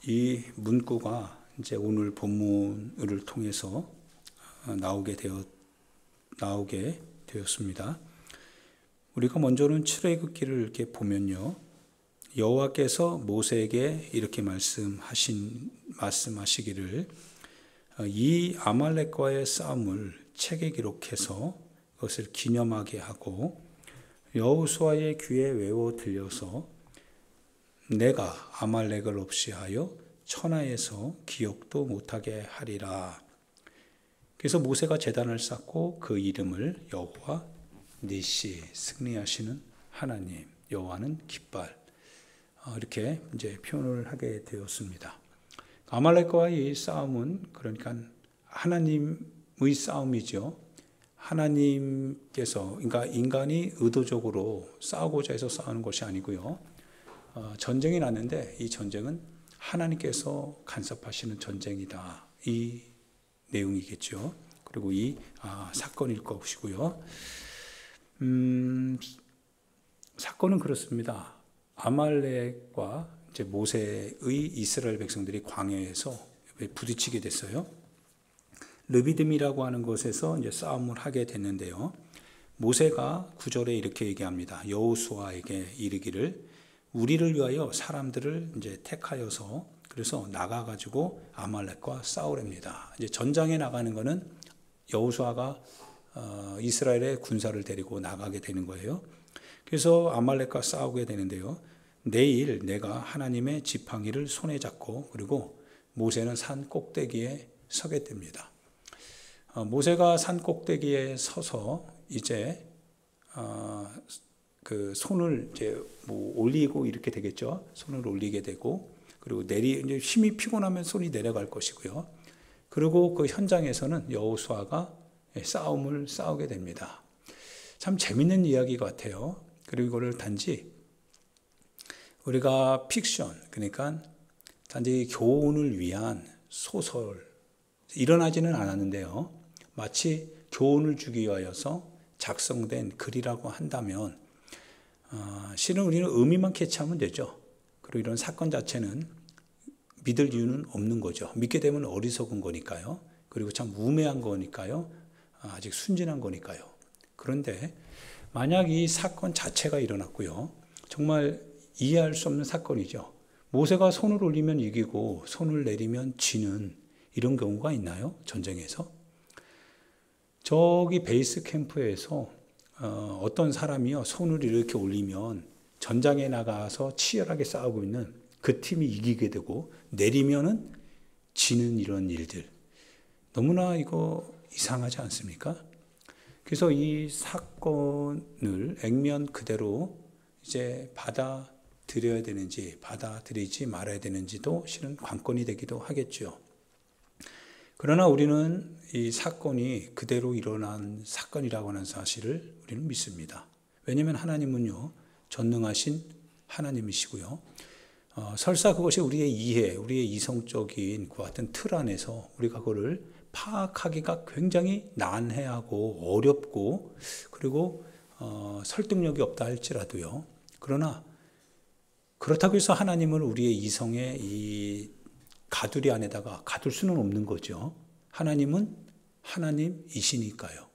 이 문구가 이제 오늘 본문을 통해서 나오게 되었습니다. 우리가 먼저는 출애굽기를 이렇게 보면요, 여호와께서 모세에게 이렇게 말씀하시기를 이 아말렉과의 싸움을 책에 기록해서 그것을 기념하게 하고 여호수아의 귀에 외워 들려서 내가 아말렉을 없이 하여 천하에서 기억도 못하게 하리라. 그래서 모세가 제단을 쌓고 그 이름을 여호와 니시, 승리하시는 하나님, 여호와는 깃발, 이렇게 이제 표현을 하게 되었습니다. 아말렉과의 이 싸움은 그러니까 하나님의 싸움이죠. 하나님께서, 그러니까 인간이 의도적으로 싸우고자 해서 싸우는 것이 아니고요. 전쟁이 났는데 이 전쟁은 하나님께서 간섭하시는 전쟁이다. 이 내용이겠죠. 그리고 이 사건일 것이고요. 사건은 그렇습니다. 아말렉과 이제 모세의 이스라엘 백성들이 광야에서 부딪히게 됐어요. 르비딤이라고 하는 곳에서 이제 싸움을 하게 됐는데요. 모세가 9절에 이렇게 얘기합니다. 여호수아에게 이르기를 우리를 위하여 사람들을 이제 택하여서 그래서 나가가지고 아말렉과 싸우랍니다. 이제 전장에 나가는 것은 여호수아가 이스라엘의 군사를 데리고 나가게 되는 거예요. 그래서 아말렉과 싸우게 되는데요. 내일 내가 하나님의 지팡이를 손에 잡고 그리고 모세는 산 꼭대기에 서게 됩니다. 모세가 산 꼭대기에 서서 이제 그 손을 이제 올리고 이렇게 되겠죠. 손을 올리게 되고 그리고 이제 힘이 피곤하면 손이 내려갈 것이고요. 그리고 그 현장에서는 여호수아가 싸움을 싸우게 됩니다. 참 재밌는 이야기 같아요. 그리고 이거를 단지 우리가 픽션, 그러니까 단지 교훈을 위한 소설, 일어나지는 않았는데요. 마치 교훈을 주기 위하여서 작성된 글이라고 한다면 실은 우리는 의미만 캐치하면 되죠. 그리고 이런 사건 자체는 믿을 이유는 없는 거죠. 믿게 되면 어리석은 거니까요. 그리고 참 우매한 거니까요. 아직 순진한 거니까요. 그런데 만약 이 사건 자체가 일어났고요. 정말 이해할 수 없는 사건이죠. 모세가 손을 올리면 이기고 손을 내리면 지는 이런 경우가 있나요? 전쟁에서? 저기 베이스 캠프에서 어떤 사람이요 손을 이렇게 올리면 전장에 나가서 치열하게 싸우고 있는 그 팀이 이기게 되고 내리면은 지는 이런 일들 너무나 이거 이상하지 않습니까? 그래서 이 사건을 액면 그대로 이제 받아들여야 되는지 받아들이지 말아야 되는지도 실은 관건이 되기도 하겠죠. 그러나 우리는 이 사건이 그대로 일어난 사건이라고 하는 사실을 우리는 믿습니다. 왜냐하면 하나님은요 전능하신 하나님이시고요. 설사 그것이 우리의 이해, 우리의 이성적인 그 같은 틀 안에서 우리가 그거를 파악하기가 굉장히 난해하고 어렵고 그리고 설득력이 없다 할지라도요. 그러나 그렇다고 해서 하나님을 우리의 이성의 이 가두리 안에다가 가둘 수는 없는 거죠. 하나님은 하나님이시니까요.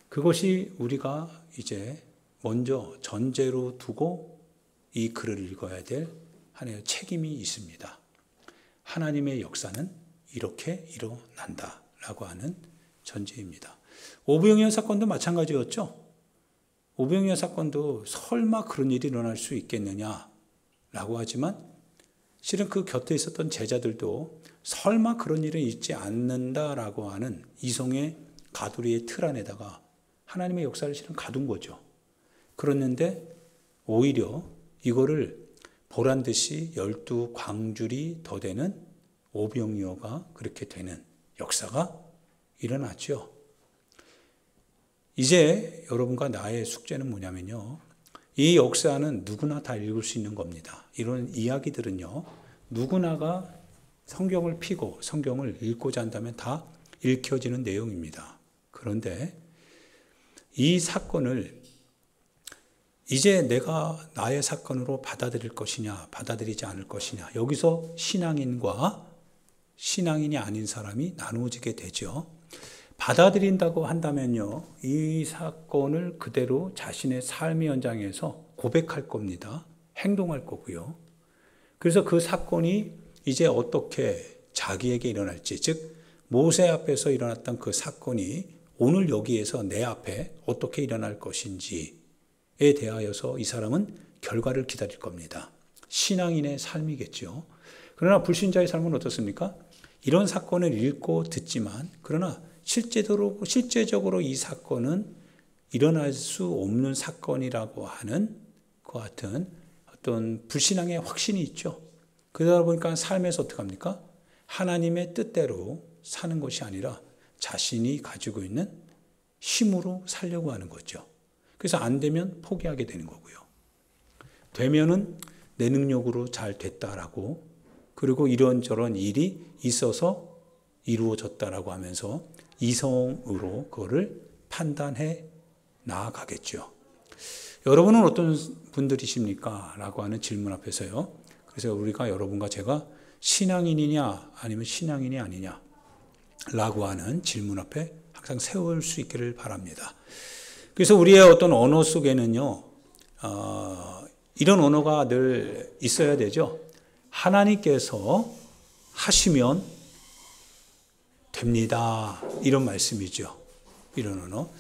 그것이 우리가 이제 먼저 전제로 두고 이 글을 읽어야 될 하나의 책임이 있습니다. 하나님의 역사는 이렇게 일어난다라고 하는 전제입니다. 오병이어 사건도 마찬가지였죠. 오병이어 사건도 설마 그런 일이 일어날 수 있겠느냐라고 하지만 실은 그 곁에 있었던 제자들도 설마 그런 일은 있지 않는다라고 하는 이성의 가두리의 틀 안에다가 하나님의 역사를 실은 가둔 거죠. 그랬는데 오히려 이거를 보란듯이 12광줄이 더 되는 오병이어가 그렇게 되는 역사가 일어났죠. 이제 여러분과 나의 숙제는 뭐냐면요. 이 역사는 누구나 다 읽을 수 있는 겁니다. 이런 이야기들은요. 누구나가 성경을 피고 성경을 읽고자 한다면 다 읽혀지는 내용입니다. 그런데 이 사건을 이제 내가 나의 사건으로 받아들일 것이냐, 받아들이지 않을 것이냐. 여기서 신앙인과 신앙인이 아닌 사람이 나누어지게 되죠. 받아들인다고 한다면요, 이 사건을 그대로 자신의 삶의 현장에서 고백할 겁니다. 행동할 거고요. 그래서 그 사건이 이제 어떻게 자기에게 일어날지, 즉 모세 앞에서 일어났던 그 사건이 오늘 여기에서 내 앞에 어떻게 일어날 것인지에 대하여서 이 사람은 결과를 기다릴 겁니다. 신앙인의 삶이겠죠. 그러나 불신자의 삶은 어떻습니까? 이런 사건을 읽고 듣지만, 그러나 실제적으로 이 사건은 일어날 수 없는 사건이라고 하는 것 같은 어떤 불신앙의 확신이 있죠. 그러다 보니까 삶에서 어떻게 합니까? 하나님의 뜻대로 사는 것이 아니라 자신이 가지고 있는 힘으로 살려고 하는 거죠. 그래서 안 되면 포기하게 되는 거고요. 되면은 내 능력으로 잘 됐다라고, 그리고 이런저런 일이 있어서 이루어졌다라고 하면서 이성으로 그거를 판단해 나아가겠죠. 여러분은 어떤 분들이십니까? 라고 하는 질문 앞에서요. 그래서 우리가 여러분과 제가 신앙인이냐 아니면 신앙인이 아니냐 라고 하는 질문 앞에 항상 세울 수 있기를 바랍니다. 그래서 우리의 어떤 언어 속에는요, 이런 언어가 늘 있어야 되죠. 하나님께서 하시면 됩니다. 이런 말씀이죠. 이런 언어.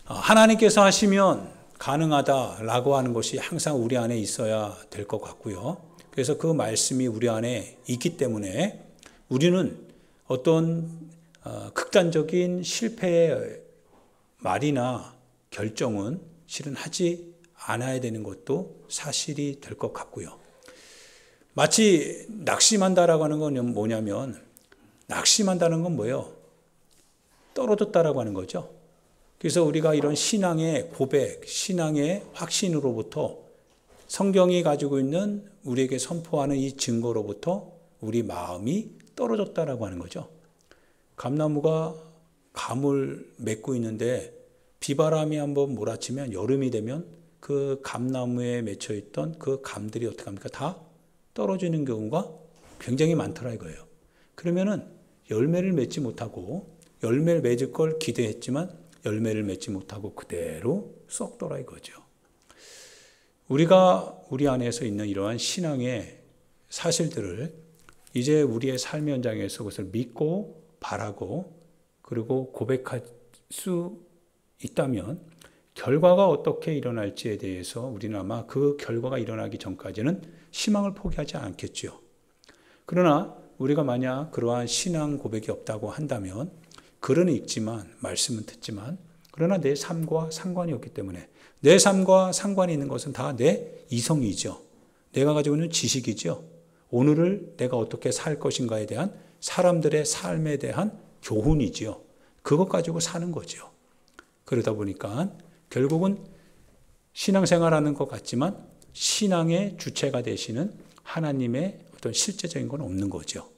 하나님께서 하시면 가능하다라고 하는 것이 항상 우리 안에 있어야 될 것 같고요. 그래서 그 말씀이 우리 안에 있기 때문에 우리는 어떤 극단적인 실패의 말이나 결정은 실은 하지 않아야 되는 것도 사실이 될 것 같고요. 마치 낙심한다라고 하는 건 뭐냐면, 낙심한다는 건 뭐예요? 떨어졌다라고 하는 거죠. 그래서 우리가 이런 신앙의 고백, 신앙의 확신으로부터 성경이 가지고 있는 우리에게 선포하는 이 증거로부터 우리 마음이 떨어졌다라고 하는 거죠. 감나무가 감을 맺고 있는데 비바람이 한번 몰아치면 여름이 되면 그 감나무에 맺혀 있던 그 감들이 어떻게 합니까? 다 떨어지는 경우가 굉장히 많더라 이거예요. 그러면은 열매를 맺지 못하고, 열매를 맺을 걸 기대했지만 열매를 맺지 못하고 그대로 썩더라 이거죠. 우리가 우리 안에서 있는 이러한 신앙의 사실들을 이제 우리의 삶의 현장에서 그것을 믿고 바라고 그리고 고백할 수 있다면 결과가 어떻게 일어날지에 대해서 우리는 아마 그 결과가 일어나기 전까지는 희망을 포기하지 않겠죠. 그러나 우리가 만약 그러한 신앙 고백이 없다고 한다면, 글은 읽지만 말씀은 듣지만, 그러나 내 삶과 상관이 없기 때문에, 내 삶과 상관이 있는 것은 다 내 이성이죠. 내가 가지고 있는 지식이죠. 오늘을 내가 어떻게 살 것인가에 대한 사람들의 삶에 대한 교훈이죠. 그것 가지고 사는 거죠. 그러다 보니까 결국은 신앙생활하는 것 같지만 신앙의 주체가 되시는 하나님의 어떤 실제적인 건 없는 거죠.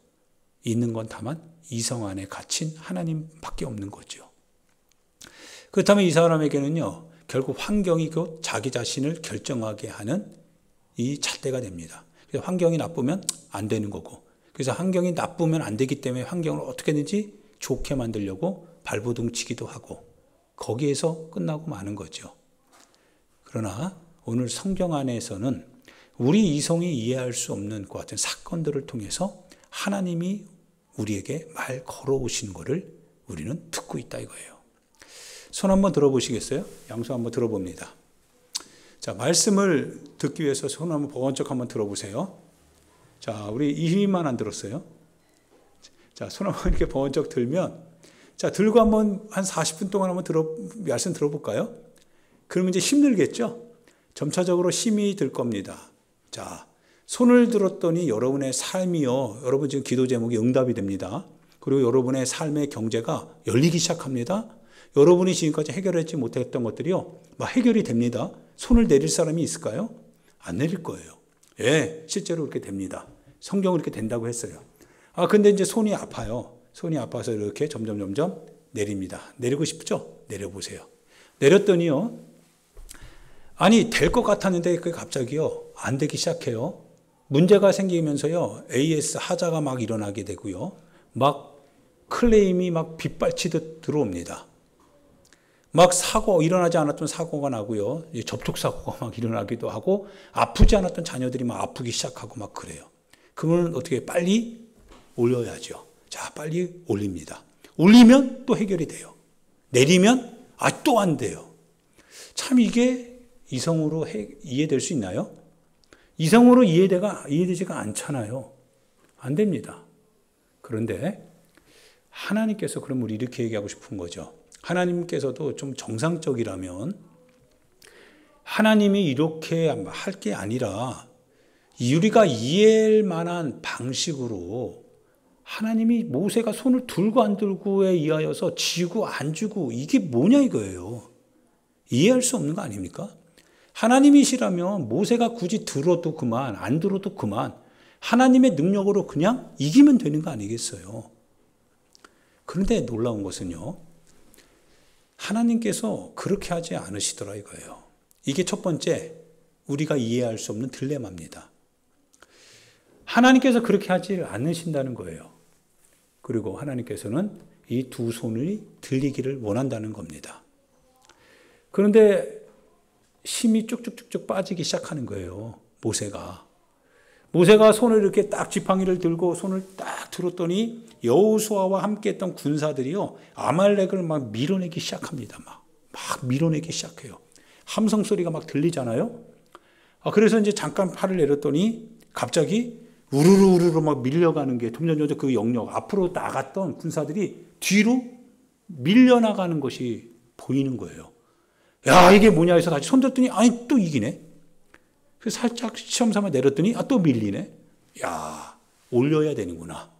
있는 건 다만 이성 안에 갇힌 하나님밖에 없는 거죠. 그렇다면 이 사람에게는요, 결국 환경이 곧 자기 자신을 결정하게 하는 이 잣대가 됩니다. 그래서 환경이 나쁘면 안 되는 거고, 그래서 환경이 나쁘면 안 되기 때문에 환경을 어떻게든지 좋게 만들려고 발버둥 치기도 하고, 거기에서 끝나고 마는 거죠. 그러나 오늘 성경 안에서는 우리 이성이 이해할 수 없는 것 같은 사건들을 통해서 하나님이 우리에게 말 걸어오시는 것을 우리는 듣고 있다 이거예요. 손 한번 들어보시겠어요? 양손 한번 들어봅니다. 자, 말씀을 듣기 위해서 손 한번 번쩍 한번 들어보세요. 자, 우리 이희만 안 들었어요? 자, 손 한번 이렇게 번쩍 들면, 자, 들고 한번 한 40분 동안 한번 말씀 들어볼까요? 그러면 이제 힘들겠죠? 점차적으로 힘이 들 겁니다. 자, 손을 들었더니 여러분의 삶이요, 여러분 지금 기도 제목이 응답이 됩니다. 그리고 여러분의 삶의 경제가 열리기 시작합니다. 여러분이 지금까지 해결하지 못했던 것들이요, 막 해결이 됩니다. 손을 내릴 사람이 있을까요? 안 내릴 거예요. 예, 실제로 그렇게 됩니다. 성경은 이렇게 된다고 했어요. 근데 이제 손이 아파요. 손이 아파서 이렇게 점점 내립니다. 내리고 싶죠? 내려보세요. 내렸더니요, 아니 될 것 같았는데 그게 갑자기요 안 되기 시작해요. 문제가 생기면서요 AS 하자가 막 일어나게 되고요. 막 클레임이 막 빗발치듯 들어옵니다. 막 사고, 일어나지 않았던 사고가 나고요. 접촉사고가 막 일어나기도 하고, 아프지 않았던 자녀들이 막 아프기 시작하고 막 그래요. 그러면 어떻게 빨리 올려야죠. 자, 빨리 올립니다. 올리면 또 해결이 돼요. 내리면, 또 안 돼요. 참 이게 이성으로 이해될 수 있나요? 이성으로 이해되지가 않잖아요. 안 됩니다. 그런데 하나님께서 그럼 우리 이렇게 얘기하고 싶은 거죠. 하나님께서도 좀 정상적이라면 하나님이 이렇게 할 게 아니라 우리가 이해할 만한 방식으로 하나님이 모세가 손을 들고 안 들고에 의하여서 쥐고 안 쥐고 이게 뭐냐 이거예요. 이해할 수 없는 거 아닙니까? 하나님이시라면 모세가 굳이 들어도 그만 안 들어도 그만 하나님의 능력으로 그냥 이기면 되는 거 아니겠어요. 그런데 놀라운 것은요. 하나님께서 그렇게 하지 않으시더라 이거예요. 이게 첫 번째 우리가 이해할 수 없는 딜레마입니다. 하나님께서 그렇게 하지 않으신다는 거예요. 그리고 하나님께서는 이 두 손이 들리기를 원한다는 겁니다. 그런데 힘이 쭉쭉쭉쭉 빠지기 시작하는 거예요. 모세가 손을 이렇게 딱 지팡이를 들고 손을 딱 들었더니 여호수아와 함께 했던 군사들이요. 아말렉을 막 밀어내기 시작합니다. 막 밀어내기 시작해요. 함성 소리가 막 들리잖아요. 그래서 이제 잠깐 팔을 내렸더니 갑자기 우르르 막 밀려가는 게 점점 그 영역 앞으로 나갔던 군사들이 뒤로 밀려나가는 것이 보이는 거예요. 야, 이게 뭐냐 해서 다시 손 들었더니 아니 또 이기네. 그래서 살짝 시험 삼아 내렸더니 또 밀리네. 야, 올려야 되는구나.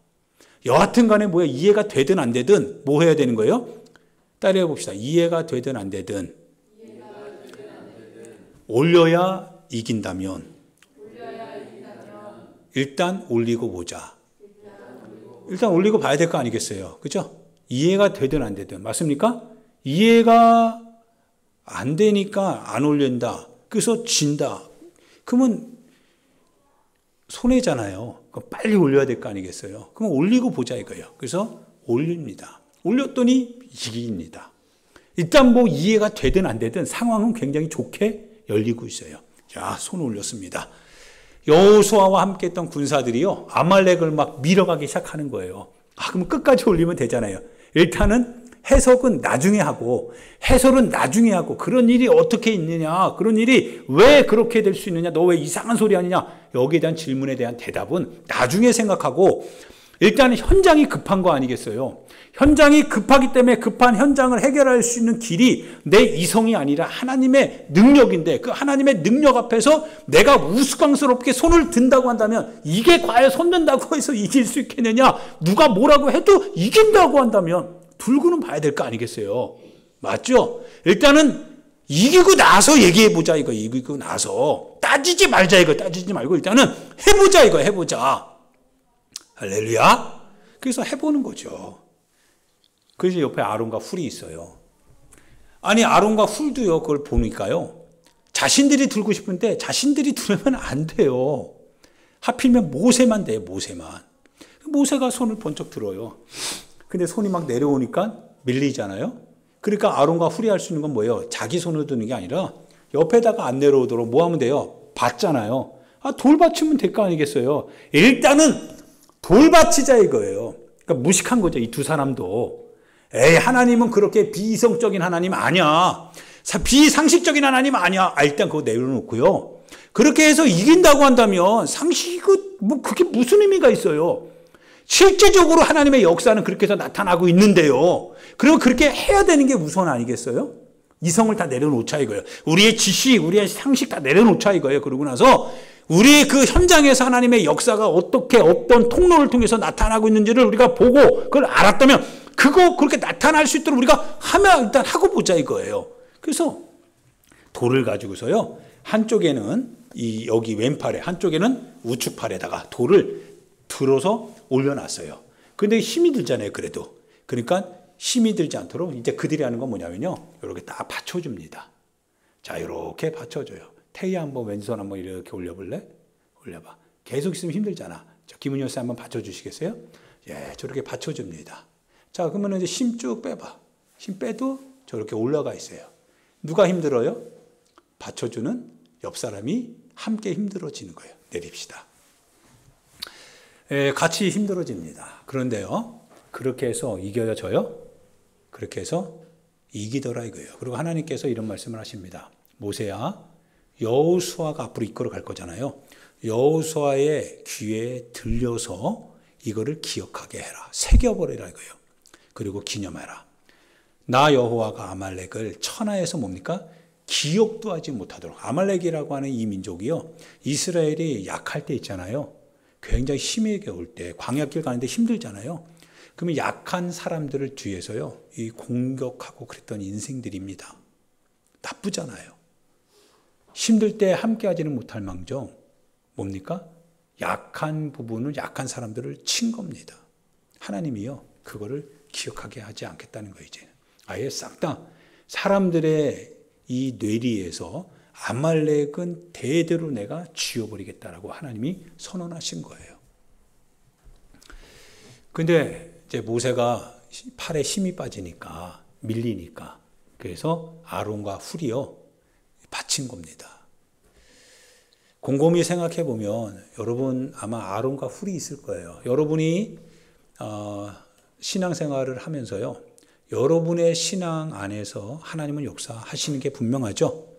여하튼 간에 뭐야 이해가 되든 안 되든 뭐 해야 되는 거예요? 따라해 봅시다. 이해가 되든 안 되든 올려야 이긴다면 일단 올리고 보자. 일단 올리고 봐야 될 거 아니겠어요. 그죠? 이해가 되든 안 되든 맞습니까? 이해가 안 되니까 안 올린다. 그래서 진다. 그러면 손해잖아요. 빨리 올려야 될 거 아니겠어요. 그럼 올리고 보자 이거예요. 그래서 올립니다. 올렸더니 이깁니다. 일단 뭐 이해가 되든 안 되든 상황은 굉장히 좋게 열리고 있어요. 자, 손 올렸습니다. 여호수아와 함께 했던 군사들이요. 아말렉을 막 밀어가기 시작하는 거예요. 그럼 끝까지 올리면 되잖아요. 일단은 해석은 나중에 하고 해설은 나중에 하고 그런 일이 어떻게 있느냐 그런 일이 왜 그렇게 될 수 있느냐 너 왜 이상한 소리 하느냐 여기에 대한 질문에 대한 대답은 나중에 생각하고 일단 현장이 급한 거 아니겠어요. 현장이 급하기 때문에 급한 현장을 해결할 수 있는 길이 내 이성이 아니라 하나님의 능력인데 그 하나님의 능력 앞에서 내가 우스꽝스럽게 손을 든다고 한다면 이게 과연 손 든다고 해서 이길 수 있겠느냐 누가 뭐라고 해도 이긴다고 한다면 들고는 봐야 될 거 아니겠어요. 맞죠? 일단은 이기고 나서 얘기해보자 이거. 이기고 나서 따지지 말자 이거. 따지지 말고 일단은 해보자 이거. 해보자. 할렐루야. 그래서 해보는 거죠. 그래서 옆에 아론과 훌이 있어요. 아니 아론과 훌도요 그걸 보니까요 자신들이 들고 싶은데 자신들이 들으면 안 돼요. 하필이면 모세만 돼요. 모세가 손을 번쩍 들어요. 근데 손이 막 내려오니까 밀리잖아요. 그러니까 아론과 훌이 할 수 있는 건 뭐예요? 자기 손을 드는 게 아니라 옆에다가 안 내려오도록 뭐 하면 돼요? 받잖아요. 돌 받치면 될 거 아니겠어요? 일단은 돌 받치자 이거예요. 그러니까 무식한 거죠. 이 두 사람도. 하나님은 그렇게 비이성적인 하나님 아니야. 비상식적인 하나님 아니야. 일단 그거 내려놓고요. 그렇게 해서 이긴다고 한다면 상식이 뭐 그게 무슨 의미가 있어요? 실제적으로 하나님의 역사는 그렇게 해서 나타나고 있는데요. 그리고 그렇게 해야 되는 게 우선 아니겠어요? 이성을 다 내려놓자 이거예요. 우리의 지식, 우리의 상식 다 내려놓자 이거예요. 그러고 나서 우리의 그 현장에서 하나님의 역사가 어떻게 어떤 통로를 통해서 나타나고 있는지를 우리가 보고 그걸 알았다면 그거 그렇게 나타날 수 있도록 우리가 하면 일단 하고 보자 이거예요. 그래서 돌을 가지고서요. 한쪽에는 여기 왼팔에 한쪽에는 우측팔에다가 돌을 들어서 올려놨어요. 근데 힘이 들잖아요. 그래도. 그러니까 힘이 들지 않도록 이제 그들이 하는 건 뭐냐면요. 이렇게 딱 받쳐줍니다. 자, 이렇게 받쳐줘요. 태희 한번 왼손 한번 이렇게 올려볼래? 올려봐. 계속 있으면 힘들잖아. 자, 김은희 여사 한번 받쳐주시겠어요? 예, 저렇게 받쳐줍니다. 자, 그러면 이제 힘 쭉 빼봐. 힘 빼도 저렇게 올라가 있어요. 누가 힘들어요? 받쳐주는 옆 사람이 함께 힘들어지는 거예요. 내립시다. 예, 같이 힘들어집니다. 그런데요, 그렇게 해서 이겨져요? 그렇게 해서 이기더라 이거예요. 그리고 하나님께서 이런 말씀을 하십니다. 모세야, 여호수아가 앞으로 이끌어 갈 거잖아요. 여호수아의 귀에 들려서 이거를 기억하게 해라. 새겨버리라 이거예요. 그리고 기념해라. 나 여호와가 아말렉을 천하에서 뭡니까? 기억도 하지 못하도록. 아말렉이라고 하는 이 민족이요, 이스라엘이 약할 때 있잖아요. 굉장히 힘이 겨울 때 광야길 가는데 힘들잖아요. 그러면 약한 사람들을 뒤에서요, 이 공격하고 그랬던 인생들입니다. 나쁘잖아요. 힘들 때 함께 하지는 못할 망정 뭡니까? 약한 부분을, 약한 사람들을 친 겁니다. 하나님이요, 그거를 기억하게 하지 않겠다는 거예요. 이제 아예 싹 다 사람들의 이 뇌리에서 아말렉은 대대로 내가 지워버리겠다라고 하나님이 선언하신 거예요. 근데 이제 모세가 팔에 힘이 빠지니까, 밀리니까, 그래서 아론과 훌이요, 바친 겁니다. 곰곰이 생각해 보면 여러분 아마 아론과 훌이 있을 거예요. 여러분이 신앙생활을 하면서요, 여러분의 신앙 안에서 하나님은 역사하시는 게 분명하죠.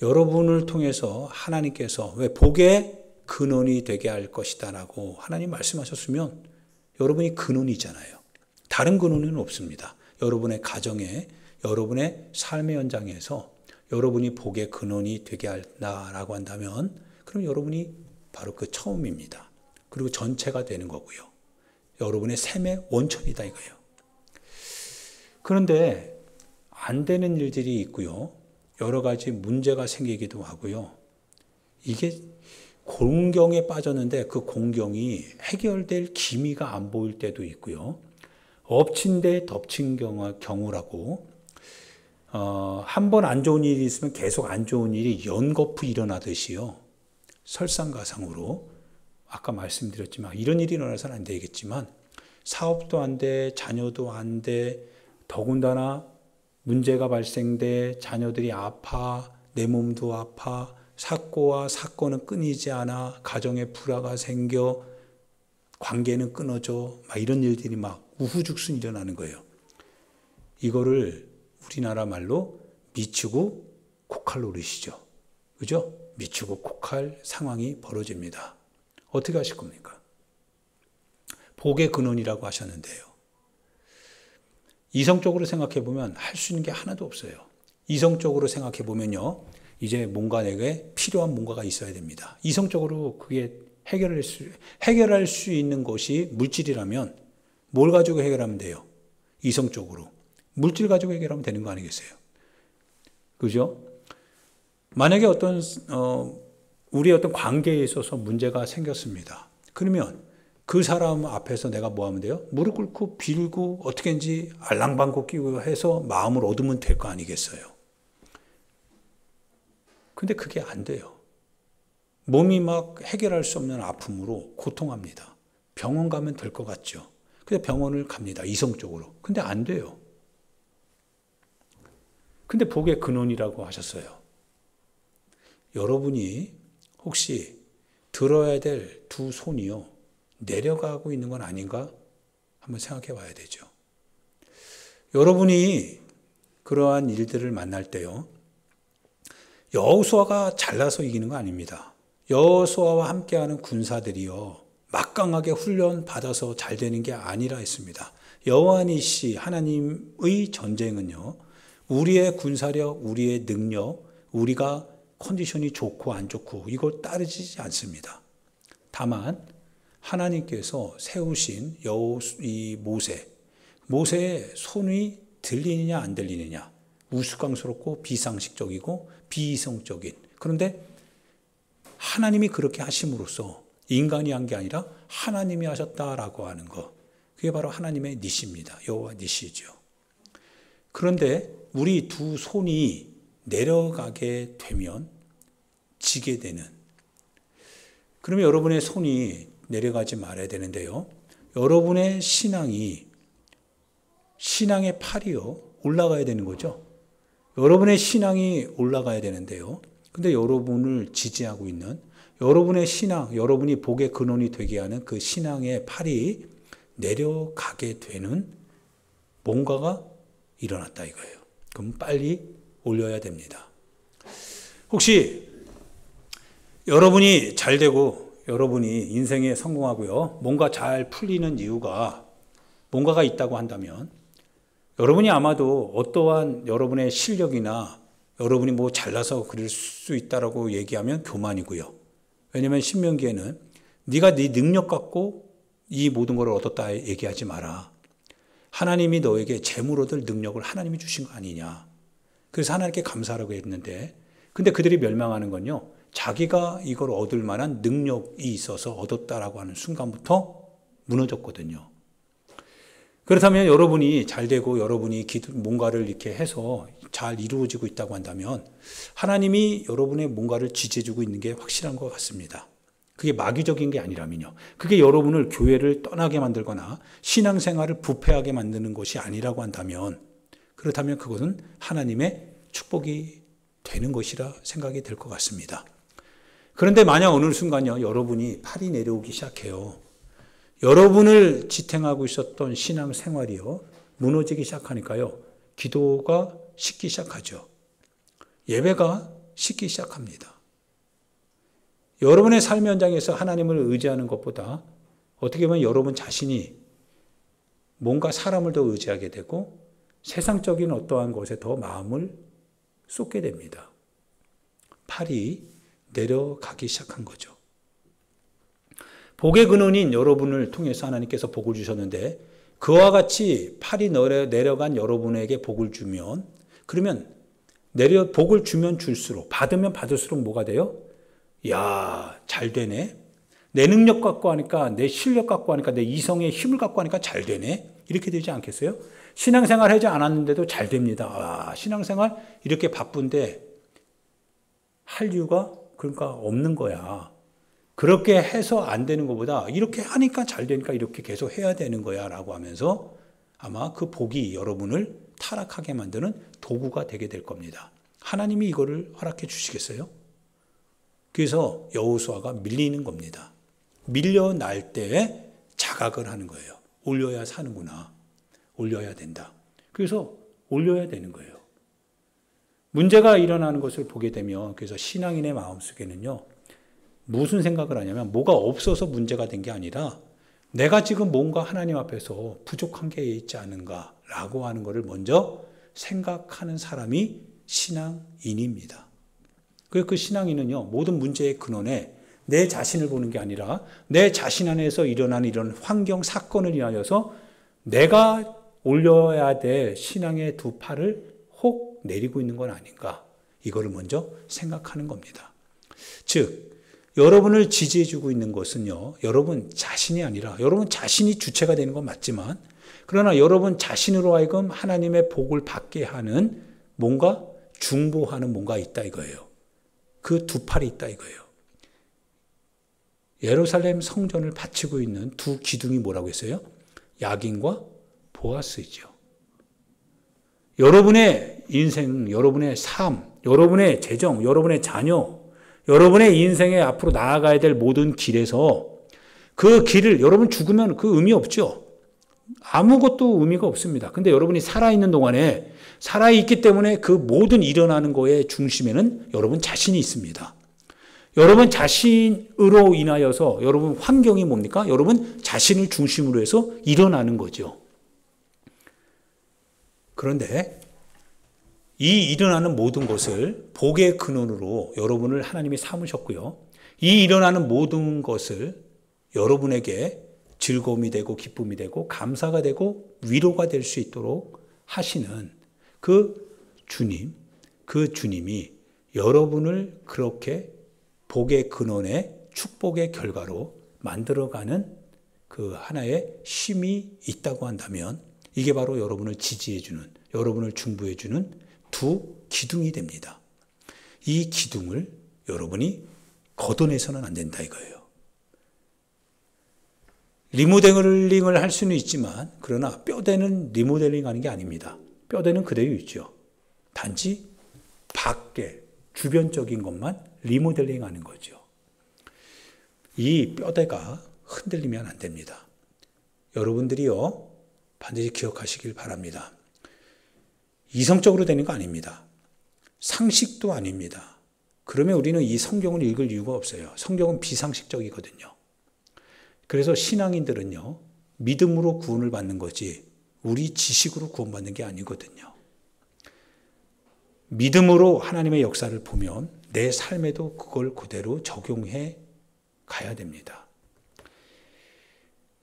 여러분을 통해서 하나님께서 왜 복의 근원이 되게 할 것이다 라고 하나님 말씀하셨으면 여러분이 근원이잖아요. 다른 근원은 없습니다. 여러분의 가정에, 여러분의 삶의 현장에서 여러분이 복의 근원이 되게 한다라고 한다면 그럼 여러분이 바로 그 처음입니다. 그리고 전체가 되는 거고요. 여러분의 샘의 원천이다 이거예요. 그런데 안 되는 일들이 있고요. 여러 가지 문제가 생기기도 하고요. 이게 공경에 빠졌는데 그 공경이 해결될 기미가 안 보일 때도 있고요. 엎친 데 덮친 경우라고, 한 번 안 좋은 일이 있으면 계속 안 좋은 일이 연거푸 일어나듯이요. 설상가상으로 아까 말씀드렸지만 이런 일이 일어나서는 안 되겠지만 사업도 안 돼, 자녀도 안 돼, 더군다나 문제가 발생돼, 자녀들이 아파, 내 몸도 아파, 사고와 사건은 끊이지 않아, 가정에 불화가 생겨, 관계는 끊어져, 막 이런 일들이 막 우후죽순 일어나는 거예요. 이거를 우리나라 말로 미치고 곡할 노릇이죠. 그죠? 미치고 곡할 상황이 벌어집니다. 어떻게 하실 겁니까? 복의 근원이라고 하셨는데요. 이성적으로 생각해 보면 할 수 있는 게 하나도 없어요. 이성적으로 생각해 보면요, 이제 뭔가 내게 필요한 뭔가가 있어야 됩니다. 이성적으로 그게 해결할 수 있는 것이 물질이라면 뭘 가지고 해결하면 돼요? 이성적으로. 물질 가지고 해결하면 되는 거 아니겠어요? 그죠? 만약에 우리의 어떤 관계에 있어서 문제가 생겼습니다. 그러면 그 사람 앞에서 내가 뭐 하면 돼요? 무릎 꿇고 빌고 어떻게든지 알랑방구 끼고 해서 마음을 얻으면 될 거 아니겠어요? 근데 그게 안 돼요. 몸이 막 해결할 수 없는 아픔으로 고통합니다. 병원 가면 될 것 같죠? 근데 병원을 갑니다. 이성적으로. 근데 안 돼요. 근데 복의 근원이라고 하셨어요. 여러분이 혹시 들어야 될 두 손이요, 내려가고 있는 건 아닌가? 한번 생각해 봐야 되죠. 여러분이 그러한 일들을 만날 때요, 여호수아가 잘나서 이기는 거 아닙니다. 여호수아와 함께하는 군사들이요, 막강하게 훈련 받아서 잘 되는 게 아니라 했습니다. 여호와니시 하나님의 전쟁은요, 우리의 군사력, 우리의 능력, 우리가 컨디션이 좋고 안 좋고 이걸 따르지 않습니다. 다만 하나님께서 세우신 이 모세의 손이 들리느냐 안 들리느냐, 우스꽝스럽고 비상식적이고 비이성적인, 그런데 하나님이 그렇게 하심으로써 인간이 한 게 아니라 하나님이 하셨다라고 하는 것, 그게 바로 하나님의 니시입니다. 여호와 니시죠. 그런데 우리 두 손이 내려가게 되면 지게 되는, 그러면 여러분의 손이 내려가지 말아야 되는데요. 여러분의 신앙의 팔이요, 올라가야 되는 거죠. 여러분의 신앙이 올라가야 되는데요. 근데 여러분을 지지하고 있는 여러분의 신앙, 여러분이 복의 근원이 되게 하는 그 신앙의 팔이 내려가게 되는 뭔가가 일어났다 이거예요. 그럼 빨리 올려야 됩니다. 혹시 여러분이 잘 되고 여러분이 인생에 성공하고요, 뭔가 잘 풀리는 이유가 뭔가가 있다고 한다면, 여러분이 아마도 어떠한 여러분의 실력이나 여러분이 뭐 잘나서 그럴 수 있다라고 얘기하면 교만이고요. 왜냐하면 신명기에는 네가 네 능력 갖고 이 모든 걸 얻었다 얘기하지 마라. 하나님이 너에게 재물 얻을 능력을 하나님이 주신 거 아니냐. 그래서 하나님께 감사하라고 했는데, 근데 그들이 멸망하는 건요, 자기가 이걸 얻을 만한 능력이 있어서 얻었다라고 하는 순간부터 무너졌거든요. 그렇다면 여러분이 잘 되고 여러분이 뭔가를 이렇게 해서 잘 이루어지고 있다고 한다면 하나님이 여러분의 뭔가를 지지해주고 있는 게 확실한 것 같습니다. 그게 마귀적인 게 아니라면요. 그게 여러분을 교회를 떠나게 만들거나 신앙생활을 부패하게 만드는 것이 아니라고 한다면, 그렇다면 그것은 하나님의 축복이 되는 것이라 생각이 될 것 같습니다. 그런데 만약 어느 순간요, 여러분이 팔이 내려오기 시작해요. 여러분을 지탱하고 있었던 신앙생활이요, 무너지기 시작하니까요, 기도가 식기 시작하죠. 예배가 식기 시작합니다. 여러분의 삶의 현장에서 하나님을 의지하는 것보다 어떻게 보면 여러분 자신이 뭔가 사람을 더 의지하게 되고 세상적인 어떠한 것에 더 마음을 쏟게 됩니다. 팔이 내려가기 시작한 거죠. 복의 근원인 여러분을 통해서 하나님께서 복을 주셨는데, 그와 같이 팔이 내려간 여러분에게 복을 주면, 그러면 복을 주면 줄수록, 받으면 받을수록 뭐가 돼요? 야, 잘 되네. 내 능력 갖고 하니까, 내 실력 갖고 하니까, 내 이성의 힘을 갖고 하니까 잘 되네. 이렇게 되지 않겠어요? 신앙생활 하지 않았는데도 잘 됩니다. 아, 신앙생활 이렇게 바쁜데 할 이유가 그러니까 없는 거야. 그렇게 해서 안 되는 것보다 이렇게 하니까 잘 되니까 이렇게 계속 해야 되는 거야 라고 하면서 아마 그 복이 여러분을 타락하게 만드는 도구가 되게 될 겁니다. 하나님이 이거를 허락해 주시겠어요? 그래서 여호수아가 밀리는 겁니다. 밀려날 때 자각을 하는 거예요. 올려야 사는구나. 올려야 된다. 그래서 올려야 되는 거예요. 문제가 일어나는 것을 보게 되면, 그래서 신앙인의 마음속에는요, 무슨 생각을 하냐면, 뭐가 없어서 문제가 된 게 아니라 내가 지금 뭔가 하나님 앞에서 부족한 게 있지 않은가라고 하는 것을 먼저 생각하는 사람이 신앙인입니다. 그 신앙인은요, 모든 문제의 근원에 내 자신을 보는 게 아니라 내 자신 안에서 일어나는 이런 환경, 사건을 인하여서 내가 올려야 될 신앙의 두 팔을 혹 내리고 있는 건 아닌가, 이거를 먼저 생각하는 겁니다. 즉, 여러분을 지지해주고 있는 것은요, 여러분 자신이 아니라, 여러분 자신이 주체가 되는 건 맞지만, 그러나 여러분 자신으로 하여금 하나님의 복을 받게 하는 뭔가 중보하는 뭔가 있다 이거예요. 그 두 팔이 있다 이거예요. 예루살렘 성전을 바치고 있는 두 기둥이 뭐라고 했어요? 야긴과 보아스이죠. 여러분의 인생, 여러분의 삶, 여러분의 재정, 여러분의 자녀, 여러분의 인생에 앞으로 나아가야 될 모든 길에서 그 길을, 여러분 죽으면 그 의미 없죠. 아무것도 의미가 없습니다. 근데 여러분이 살아있는 동안에, 살아있기 때문에 그 모든 일어나는 거의 중심에는 여러분 자신이 있습니다. 여러분 자신으로 인하여서 여러분 환경이 뭡니까? 여러분 자신을 중심으로 해서 일어나는 거죠. 그런데 이 일어나는 모든 것을 복의 근원으로 여러분을 하나님이 삼으셨고요. 이 일어나는 모든 것을 여러분에게 즐거움이 되고 기쁨이 되고 감사가 되고 위로가 될 수 있도록 하시는 그 주님, 그 주님이 여러분을 그렇게 복의 근원의 축복의 결과로 만들어가는 그 하나의 힘이 있다고 한다면, 이게 바로 여러분을 지지해주는, 여러분을 중보해주는 두 기둥이 됩니다. 이 기둥을 여러분이 걷어내서는 안 된다 이거예요. 리모델링을 할 수는 있지만 그러나 뼈대는 리모델링 하는 게 아닙니다. 뼈대는 그대로 있죠. 단지 밖에 주변적인 것만 리모델링 하는 거죠. 이 뼈대가 흔들리면 안 됩니다. 여러분들이요 반드시 기억하시길 바랍니다. 이성적으로 되는 거 아닙니다. 상식도 아닙니다. 그러면 우리는 이 성경을 읽을 이유가 없어요. 성경은 비상식적이거든요. 그래서 신앙인들은요 믿음으로 구원을 받는 거지 우리 지식으로 구원받는 게 아니거든요. 믿음으로 하나님의 역사를 보면 내 삶에도 그걸 그대로 적용해 가야 됩니다.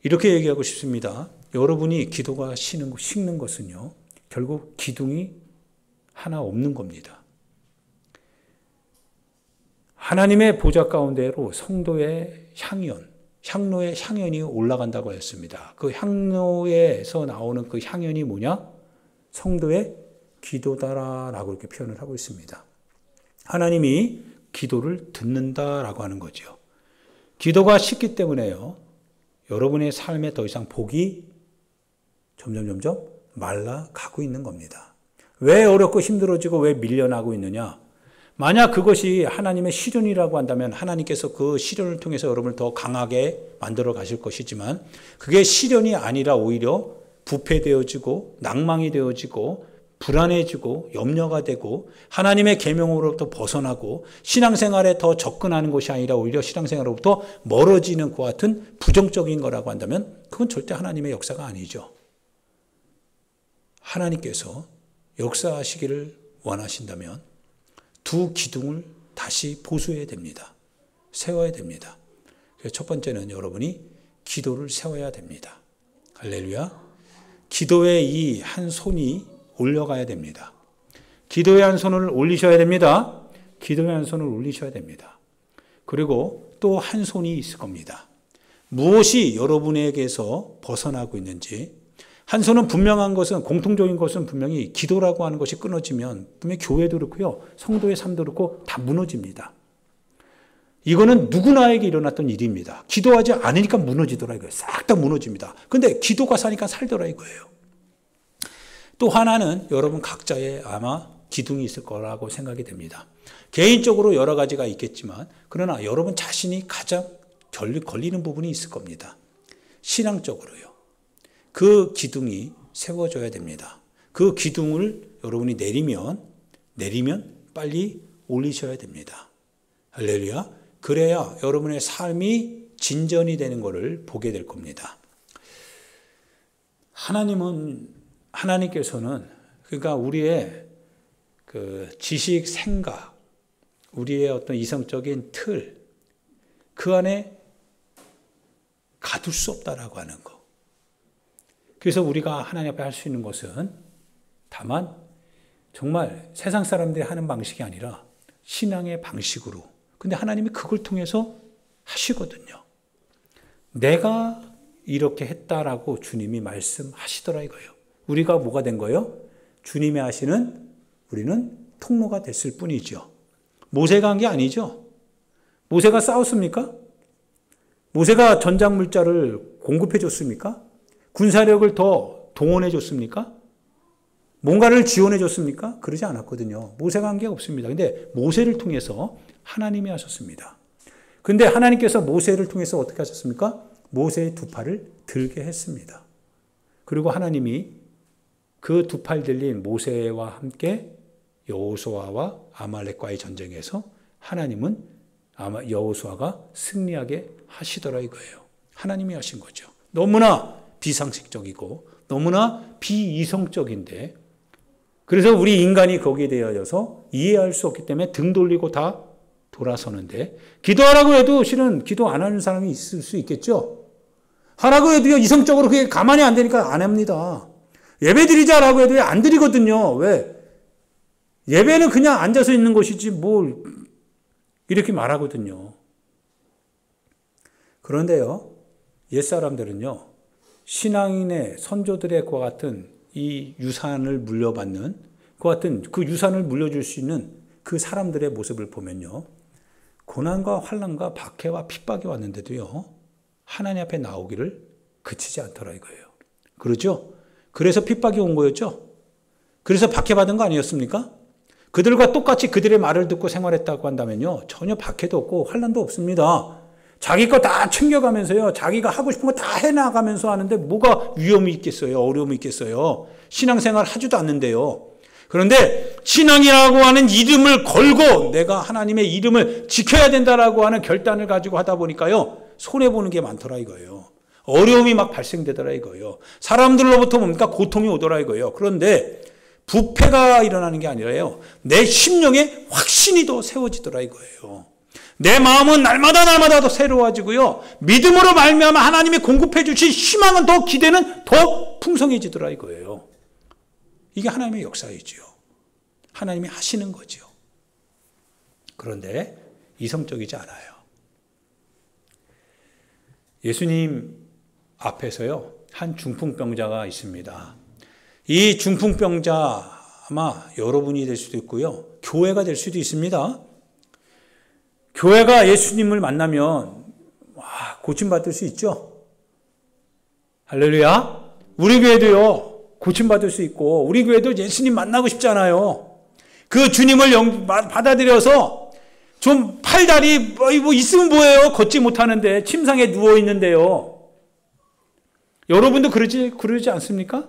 이렇게 얘기하고 싶습니다. 여러분이 기도가 식는 것은요 결국 기둥이 하나 없는 겁니다. 하나님의 보좌 가운데로 성도의 향로의 향연이 올라간다고 했습니다. 그 향로에서 나오는 그 향연이 뭐냐? 성도의 기도다라고 이렇게 표현을 하고 있습니다. 하나님이 기도를 듣는다라고 하는 거죠. 기도가 식기 때문에요. 여러분의 삶에 더 이상 복이 점점 말라가고 있는 겁니다. 왜 어렵고 힘들어지고 왜 밀려나고 있느냐? 만약 그것이 하나님의 시련이라고 한다면 하나님께서 그 시련을 통해서 여러분을 더 강하게 만들어 가실 것이지만 그게 시련이 아니라 오히려 부패되어지고 낭망이 되어지고 불안해지고 염려가 되고 하나님의 계명으로부터 벗어나고 신앙생활에 더 접근하는 것이 아니라 오히려 신앙생활로부터 멀어지는 것 같은 부정적인 거라고 한다면 그건 절대 하나님의 역사가 아니죠. 하나님께서 역사하시기를 원하신다면 두 기둥을 다시 보수해야 됩니다. 세워야 됩니다. 그래서 첫 번째는 여러분이 기도를 세워야 됩니다. 할렐루야. 기도의 이 한 손이 올려가야 됩니다. 기도의 한 손을 올리셔야 됩니다. 기도의 한 손을 올리셔야 됩니다. 그리고 또 한 손이 있을 겁니다. 무엇이 여러분에게서 벗어나고 있는지 한 손은 분명한 것은 공통적인 것은 분명히 기도라고 하는 것이 끊어지면 분명히 교회도 그렇고요. 성도의 삶도 그렇고 다 무너집니다. 이거는 누구나에게 일어났던 일입니다. 기도하지 않으니까 무너지더라 이거예요. 싹 다 무너집니다. 근데 기도가 사니까 살더라 이거예요. 또 하나는 여러분 각자의 아마 기둥이 있을 거라고 생각이 됩니다. 개인적으로 여러 가지가 있겠지만 그러나 여러분 자신이 가장 걸리는 부분이 있을 겁니다. 신앙적으로요. 그 기둥이 세워져야 됩니다. 그 기둥을 여러분이 내리면 빨리 올리셔야 됩니다. 할렐루야. 그래야 여러분의 삶이 진전이 되는 것을 보게 될 겁니다. 하나님께서는 그러니까 우리의 그 지식, 생각, 우리의 어떤 이성적인 틀, 그 안에 가둘 수 없다라고 하는 거. 그래서 우리가 하나님 앞에 할 수 있는 것은 다만 정말 세상 사람들이 하는 방식이 아니라 신앙의 방식으로. 근데 하나님이 그걸 통해서 하시거든요. 내가 이렇게 했다라고 주님이 말씀하시더라 이거예요. 우리가 뭐가 된 거예요? 주님이 하시는 우리는 통로가 됐을 뿐이죠. 모세가 한 게 아니죠. 모세가 싸웠습니까? 모세가 전장물자를 공급해 줬습니까? 군사력을 더 동원해 줬습니까? 뭔가를 지원해 줬습니까? 그러지 않았거든요. 모세가 한 게 없습니다. 근데 모세를 통해서 하나님이 하셨습니다. 근데 하나님께서 모세를 통해서 어떻게 하셨습니까? 모세의 두 팔을 들게 했습니다. 그리고 하나님이 그 두 팔 들린 모세와 함께 여호수아와 아말렉과의 전쟁에서 하나님은 여호수아가 승리하게 하시더라 이거예요. 하나님이 하신 거죠. 너무나 비상식적이고 너무나 비이성적인데 그래서 우리 인간이 거기에 대하여서 이해할 수 없기 때문에 등 돌리고 다 돌아서는데 기도하라고 해도 실은 기도 안 하는 사람이 있을 수 있겠죠. 하라고 해도요 이성적으로 그게 가만히 안 되니까 안 합니다. 예배 드리자라고 해도 안 드리거든요. 왜? 예배는 그냥 앉아서 있는 것이지 뭘 이렇게 말하거든요. 그런데요 옛사람들은요 신앙인의 선조들의 과 같은 이 유산을 물려받는 그 같은 그 유산을 물려줄 수 있는 그 사람들의 모습을 보면요. 고난과 환난과 박해와 핍박이 왔는데도요. 하나님 앞에 나오기를 그치지 않더라 이거예요. 그렇죠? 그래서 핍박이 온 거였죠? 그래서 박해받은 거 아니었습니까? 그들과 똑같이 그들의 말을 듣고 생활했다고 한다면요. 전혀 박해도 없고 환난도 없습니다. 자기 거 다 챙겨가면서요. 자기가 하고 싶은 거 다 해나가면서 하는데 뭐가 위험이 있겠어요? 어려움이 있겠어요? 신앙생활 하지도 않는데요. 그런데 신앙이라고 하는 이름을 걸고 내가 하나님의 이름을 지켜야 된다라고 하는 결단을 가지고 하다 보니까요. 손해보는 게 많더라 이거예요. 어려움이 막 발생되더라 이거예요. 사람들로부터 뭡니까? 고통이 오더라 이거예요. 그런데 부패가 일어나는 게 아니라요. 내 심령에 확신이 더 세워지더라 이거예요. 내 마음은 날마다 더 새로워지고요. 믿음으로 말미암아 하나님이 공급해 주신 희망은 더 기대는 더 풍성해지더라 이거예요. 이게 하나님의 역사이지요. 하나님이 하시는 거지요. 그런데 이성적이지 않아요. 예수님 앞에서요. 한 중풍병자가 있습니다. 이 중풍병자 아마 여러분이 될 수도 있고요. 교회가 될 수도 있습니다. 교회가 예수님을 만나면 고침받을 수 있죠. 할렐루야. 우리 교회도요. 고침받을 수 있고 우리 교회도 예수님 만나고 싶잖아요. 그 주님을 받아들여서 좀 팔다리 뭐 있으면 뭐예요. 걷지 못하는데 침상에 누워있는데요. 여러분도 그러지 않습니까?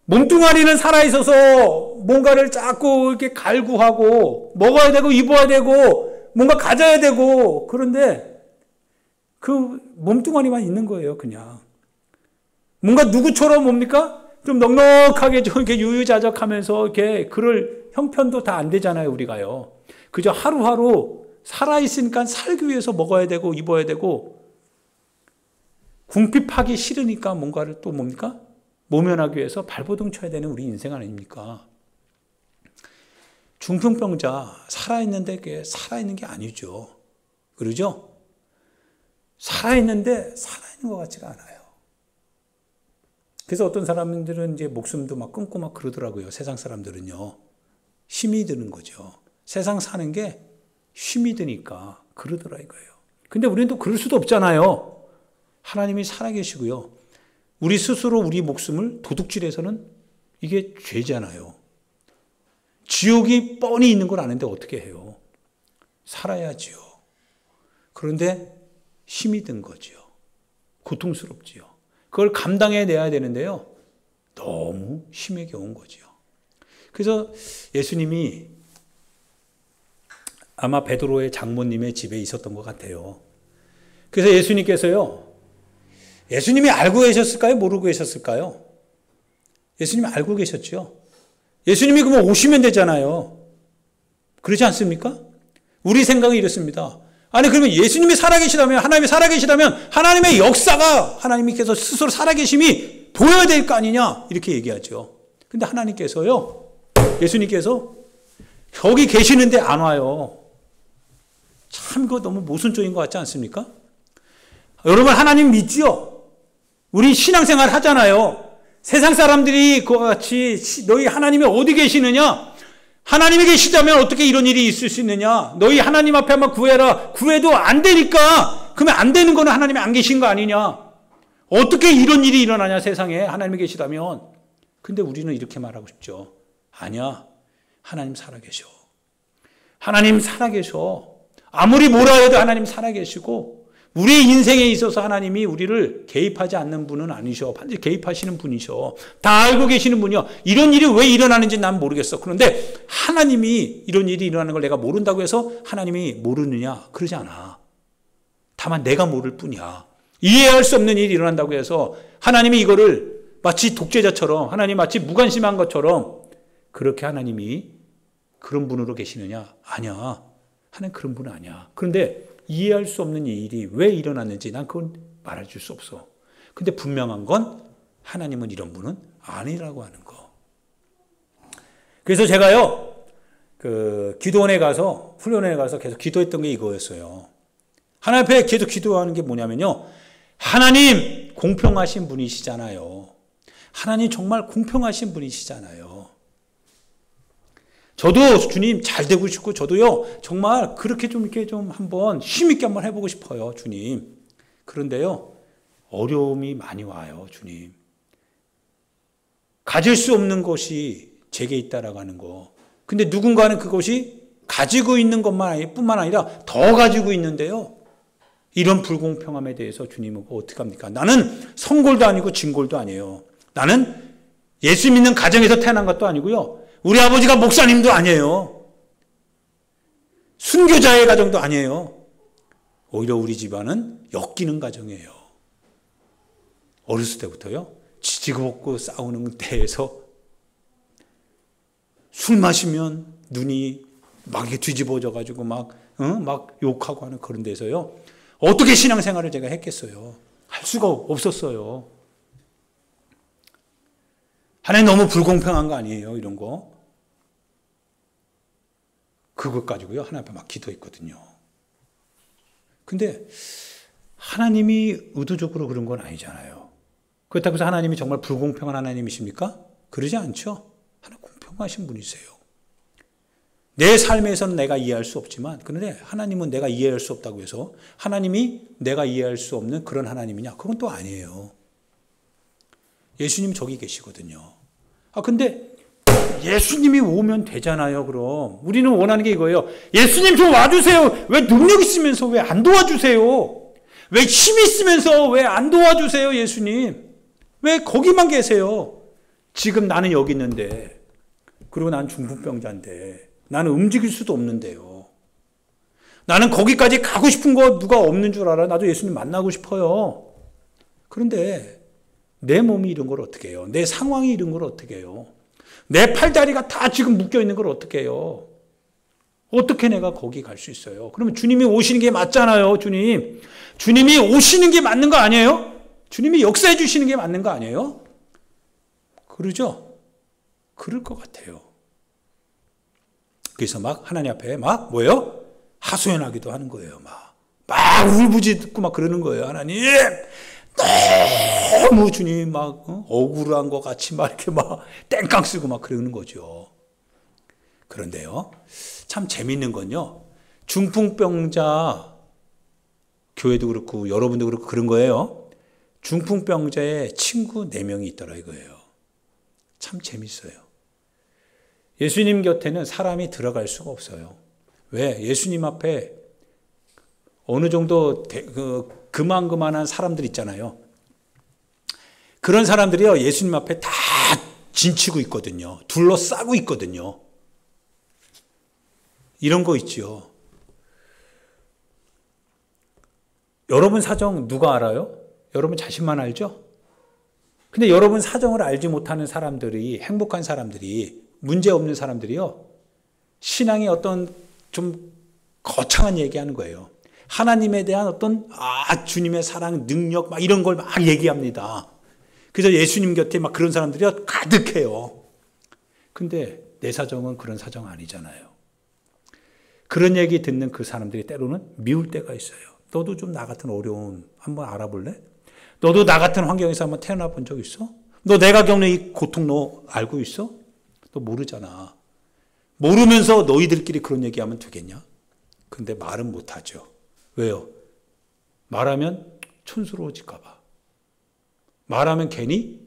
몸뚱아리는 살아있어서 뭔가를 자꾸 이렇게 갈구하고 먹어야 되고 입어야 되고 뭔가 가져야 되고 그런데 그 몸뚱아리만 있는 거예요. 그냥 뭔가 누구처럼 뭡니까? 좀 넉넉하게 좀 이렇게 유유자적하면서 이렇게 그럴 형편도 다 안 되잖아요. 우리가요. 그저 하루하루 살아있으니까 살기 위해서 먹어야 되고 입어야 되고 궁핍하기 싫으니까 뭔가를 또 뭡니까? 모면하기 위해서 발버둥 쳐야 되는 우리 인생 아닙니까? 중풍병자 살아있는데 그게 살아있는 게 아니죠. 그러죠? 살아있는데 살아있는 것 같지가 않아요. 그래서 어떤 사람들은 이제 목숨도 막 끊고 막 그러더라고요. 세상 사람들은요. 힘이 드는 거죠. 세상 사는 게 힘이 드니까 그러더라 이거예요. 근데 우리는 또 그럴 수도 없잖아요. 하나님이 살아계시고요. 우리 스스로 우리 목숨을 도둑질해서는 이게 죄잖아요. 지옥이 뻔히 있는 걸 아는데 어떻게 해요? 살아야지요. 그런데 힘이 든 거지요. 고통스럽지요. 그걸 감당해내야 되는데요. 너무 힘에 겨운 거지요. 그래서 예수님이 아마 베드로의 장모님의 집에 있었던 것 같아요. 그래서 예수님이 알고 계셨을까요? 모르고 계셨을까요? 예수님이 알고 계셨죠. 예수님이 그러면 오시면 되잖아요. 그렇지 않습니까? 우리 생각은 이렇습니다. 아니 그러면 예수님이 살아계시다면 하나님이 살아계시다면 하나님의 역사가 하나님께서 스스로 살아계심이 보여야 될 거 아니냐 이렇게 얘기하죠. 근데 하나님께서요. 예수님께서 여기 계시는데 안 와요. 참 그거 너무 모순적인 것 같지 않습니까? 여러분 하나님 믿지요? 우리 신앙생활 하잖아요. 세상 사람들이 그와 같이 너희 하나님이 어디 계시느냐? 하나님이 계시다면 어떻게 이런 일이 있을 수 있느냐? 너희 하나님 앞에 한번 구해라. 구해도 안 되니까 그러면 안 되는 거는 하나님이 안 계신 거 아니냐? 어떻게 이런 일이 일어나냐 세상에 하나님이 계시다면. 근데 우리는 이렇게 말하고 싶죠. 아니야. 하나님 살아계셔. 하나님 살아계셔. 아무리 뭐라 해도 하나님 살아계시고 우리의 인생에 있어서 하나님이 우리를 개입하지 않는 분은 아니셔. 반드시 개입하시는 분이셔. 다 알고 계시는 분이요. 이런 일이 왜 일어나는지 난 모르겠어. 그런데 하나님이 이런 일이 일어나는 걸 내가 모른다고 해서 하나님이 모르느냐? 그러지 않아. 다만 내가 모를 뿐이야. 이해할 수 없는 일이 일어난다고 해서 하나님이 이거를 마치 독재자처럼 하나님 마치 무관심한 것처럼 그렇게 하나님이 그런 분으로 계시느냐? 아니야. 하나님 그런 분은 아니야. 그런데 이해할 수 없는 이 일이 왜 일어났는지 난 그건 말해줄 수 없어. 근데 분명한 건 하나님은 이런 분은 아니라고 하는 거. 그래서 제가요, 기도원에 가서, 훈련에 가서 계속 기도했던 게 이거였어요. 하나님 앞에 계속 기도하는 게 뭐냐면요. 하나님, 공평하신 분이시잖아요. 하나님 정말 공평하신 분이시잖아요. 저도 주님 잘 되고 싶고 저도요 정말 그렇게 좀 이렇게 좀 한번 힘있게 한번 해보고 싶어요 주님. 그런데요 어려움이 많이 와요 주님. 가질 수 없는 것이 제게 있다라고 하는 거. 근데 누군가는 그것이 가지고 있는 것뿐만 아니라 더 가지고 있는데요. 이런 불공평함에 대해서 주님은 어떻게 합니까? 나는 성골도 아니고 진골도 아니에요. 나는 예수 믿는 가정에서 태어난 것도 아니고요. 우리 아버지가 목사님도 아니에요. 순교자의 가정도 아니에요. 오히려 우리 집안은 엮이는 가정이에요. 어렸을 때부터요. 지지고 싸우는 데에서 술 마시면 눈이 막 뒤집어져 가지고 막 욕하고 하는 그런 데서요. 어떻게 신앙생활을 제가 했겠어요? 할 수가 없었어요. 하나님 너무 불공평한 거 아니에요? 이런 거. 그것 가지고요. 하나님 앞에 막 기도했거든요. 근데 하나님이 의도적으로 그런 건 아니잖아요. 그렇다고 해서 하나님이 정말 불공평한 하나님이십니까? 그러지 않죠. 하나님 공평하신 분이세요. 내 삶에서는 내가 이해할 수 없지만 그런데 하나님은 내가 이해할 수 없다고 해서 하나님이 내가 이해할 수 없는 그런 하나님이냐? 그건 또 아니에요. 예수님 저기 계시거든요. 근데 예수님이 오면 되잖아요. 그럼 우리는 원하는 게 이거예요. 예수님 좀 와주세요. 왜 능력 있으면서 왜 안 도와주세요? 왜 힘 있으면서 왜 안 도와주세요? 예수님 왜 거기만 계세요? 지금 나는 여기 있는데 그리고 난 중풍병자인데 나는 움직일 수도 없는데요. 나는 거기까지 가고 싶은 거 누가 없는 줄 알아? 나도 예수님 만나고 싶어요. 그런데 내 몸이 이런 걸 어떻게 해요? 내 상황이 이런 걸 어떻게 해요? 내 팔다리가 다 지금 묶여있는 걸 어떻게 해요? 어떻게 내가 거기 갈 수 있어요? 그러면 주님이 오시는 게 맞잖아요, 주님. 주님이 오시는 게 맞는 거 아니에요? 주님이 역사해 주시는 게 맞는 거 아니에요? 그러죠? 그럴 것 같아요. 그래서 막 하나님 앞에 막 뭐예요? 하소연하기도 하는 거예요. 막 울부짖고 막 그러는 거예요. 하나님 너무 주님 막 억울한 것 같이 막 이렇게 막 땡깡 쓰고 막 그러는 거죠. 그런데요, 참 재밌는 건요, 중풍병자 교회도 그렇고 여러분도 그렇고 그런 거예요. 중풍병자의 친구 4명이 있더라 이거예요. 참 재밌어요. 예수님 곁에는 사람이 들어갈 수가 없어요. 왜? 예수님 앞에 어느 정도 그만한 사람들 있잖아요. 그런 사람들이요, 예수님 앞에 다 진치고 있거든요. 둘러싸고 있거든요. 이런 거 있죠. 여러분 사정 누가 알아요? 여러분 자신만 알죠? 근데 여러분 사정을 알지 못하는 사람들이, 행복한 사람들이, 문제 없는 사람들이요, 신앙의 어떤 좀 거창한 얘기하는 거예요. 하나님에 대한 어떤 주님의 사랑, 능력 막 이런 걸 막 얘기합니다. 그래서 예수님 곁에 막 그런 사람들이 가득해요. 근데 내 사정은 그런 사정 아니잖아요. 그런 얘기 듣는 그 사람들이 때로는 미울 때가 있어요. 너도 좀 나 같은 어려움 한번 알아볼래? 너도 나 같은 환경에서 한번 태어나 본 적 있어? 너 내가 겪는 이 고통 너 알고 있어? 너 모르잖아. 모르면서 너희들끼리 그런 얘기하면 되겠냐? 근데 말은 못하죠. 왜요? 말하면 촌스러워질까 봐. 말하면 괜히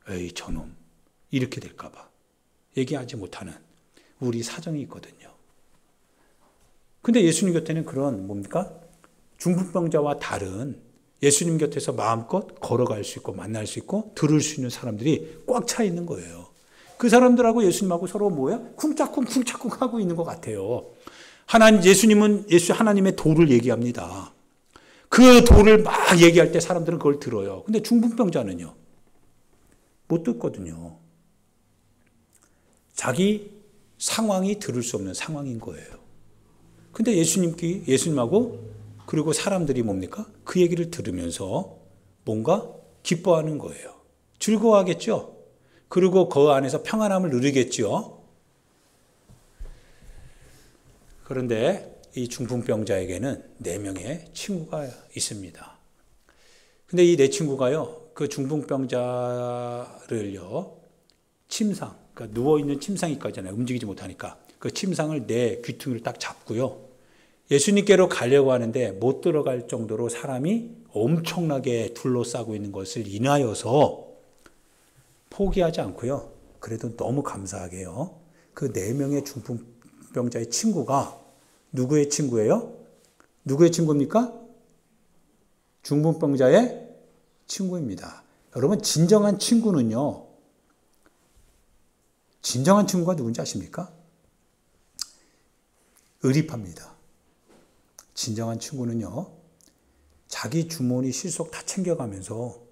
에이 저놈 이렇게 될까 봐 얘기하지 못하는 우리 사정이 있거든요. 근데 예수님 곁에는 그런 뭡니까? 중풍병자와 다른 예수님 곁에서 마음껏 걸어갈 수 있고 만날 수 있고 들을 수 있는 사람들이 꽉 차 있는 거예요. 그 사람들하고 예수님하고 서로 뭐야? 쿵짝쿵 하고 있는 것 같아요. 예수님은 하나님의 도를 얘기합니다. 그 도를 막 얘기할 때 사람들은 그걸 들어요. 근데 중풍병자는요, 못 듣거든요. 자기 상황이 들을 수 없는 상황인 거예요. 근데 예수님하고 그리고 사람들이 뭡니까? 그 얘기를 들으면서 뭔가 기뻐하는 거예요. 즐거워하겠죠? 그리고 그 안에서 평안함을 누리겠죠? 그런데 이 중풍병자에게는 4명의 친구가 있습니다. 근데 이 4 친구가요, 그 중풍병자를요, 침상, 그러니까 누워있는 침상이 있잖아요. 움직이지 못하니까. 그 침상을 내 귀퉁이를 딱 잡고요. 예수님께로 가려고 하는데 못 들어갈 정도로 사람이 엄청나게 둘러싸고 있는 것을 인하여서 포기하지 않고요. 그래도 너무 감사하게요. 그 4명의 중풍병자의 친구가 누구의 친구예요? 누구의 친구입니까? 중풍병자의 친구입니다. 여러분, 진정한 친구는요. 진정한 친구가 누군지 아십니까? 의리파입니다. 진정한 친구는요. 자기 주머니 실속 다 챙겨가면서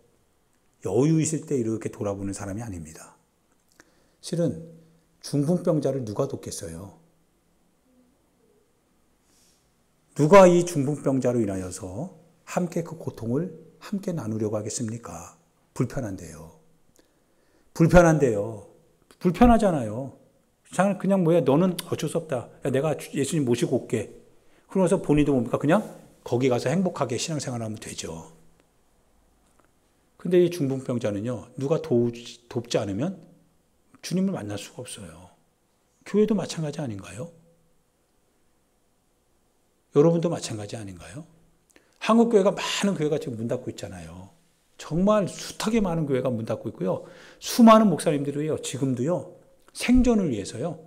여유 있을 때 이렇게 돌아보는 사람이 아닙니다. 실은 중풍병자를 누가 돕겠어요? 누가 이 중풍병자로 인하여서 함께 그 고통을 함께 나누려고 하겠습니까? 불편한데요. 불편하잖아요. 그냥 뭐야, 너는 어쩔 수 없다. 야, 내가 예수님 모시고 올게. 그러면서 본인도 뭡니까? 그냥 거기 가서 행복하게 신앙생활하면 되죠. 근데 이 중풍병자는요, 누가 돕지 않으면 주님을 만날 수가 없어요. 교회도 마찬가지 아닌가요? 여러분도 마찬가지 아닌가요? 한국교회가 많은 교회가 지금 문 닫고 있잖아요. 정말 숱하게 많은 교회가 문 닫고 있고요. 수많은 목사님들이요, 지금도요, 생존을 위해서요,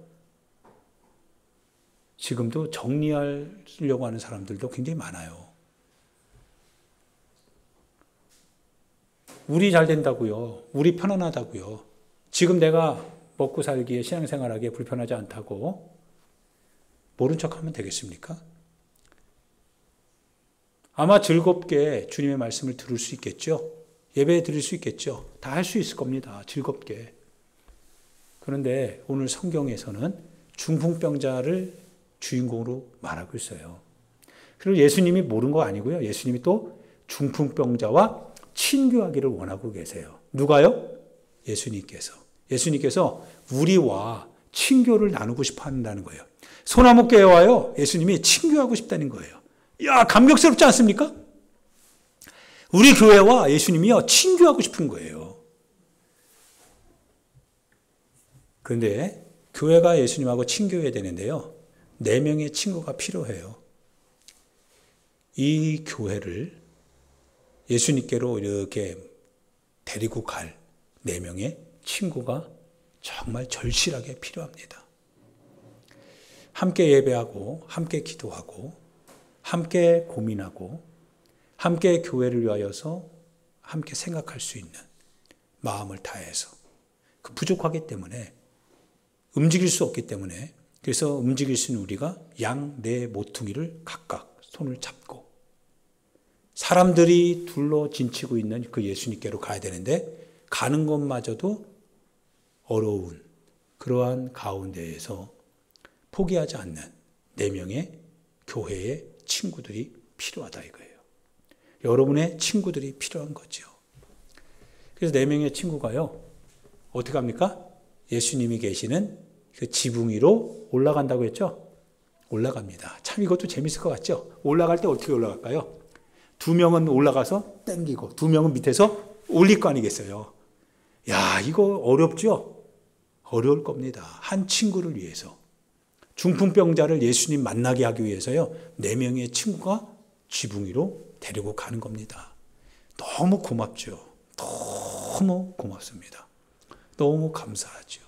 지금도 정리하려고 하는 사람들도 굉장히 많아요. 우리 잘 된다고요. 우리 편안하다고요. 지금 내가 먹고 살기에 신앙생활하기에 불편하지 않다고 모른 척하면 되겠습니까? 아마 즐겁게 주님의 말씀을 들을 수 있겠죠. 예배 드릴 수 있겠죠. 다 할 수 있을 겁니다. 즐겁게. 그런데 오늘 성경에서는 중풍병자를 주인공으로 말하고 있어요. 그리고 예수님이 모른 거 아니고요. 예수님이 또 중풍병자와 친교하기를 원하고 계세요. 누가요? 예수님께서 우리와 친교를 나누고 싶어 한다는 거예요. 소나무교회와요, 예수님이 친교하고 싶다는 거예요. 야, 감격스럽지 않습니까? 우리 교회와 예수님이요, 친교하고 싶은 거예요. 그런데 교회가 예수님하고 친교해야 되는데요, 4명의 친구가 필요해요. 이 교회를 예수님께로 이렇게 데리고 갈 4명의 친구가 정말 절실하게 필요합니다. 함께 예배하고, 함께 기도하고, 함께 고민하고, 함께 교회를 위하여서 함께 생각할 수 있는 마음을 다해서, 그 부족하기 때문에, 움직일 수 없기 때문에, 그래서 움직일 수 있는 우리가 양 4 모퉁이를 각각 손을 잡고 사람들이 둘러 진치고 있는 그 예수님께로 가야 되는데, 가는 것마저도 어려운 그러한 가운데에서 포기하지 않는 4명의 교회의 친구들이 필요하다 이거예요. 여러분의 친구들이 필요한 거죠. 그래서 4명의 친구가요, 어떻게 합니까? 예수님이 계시는 그 지붕 위로 올라간다고 했죠? 올라갑니다. 참 이것도 재밌을 것 같죠? 올라갈 때 어떻게 올라갈까요? 2명은 올라가서 땡기고 2명은 밑에서 올릴 거 아니겠어요? 야, 이거 어렵죠? 어려울 겁니다. 한 친구를 위해서. 중풍병자를 예수님 만나게 하기 위해서요, 4명의 친구가 지붕 위로 데리고 가는 겁니다. 너무 고맙죠. 너무 고맙습니다. 너무 감사하죠.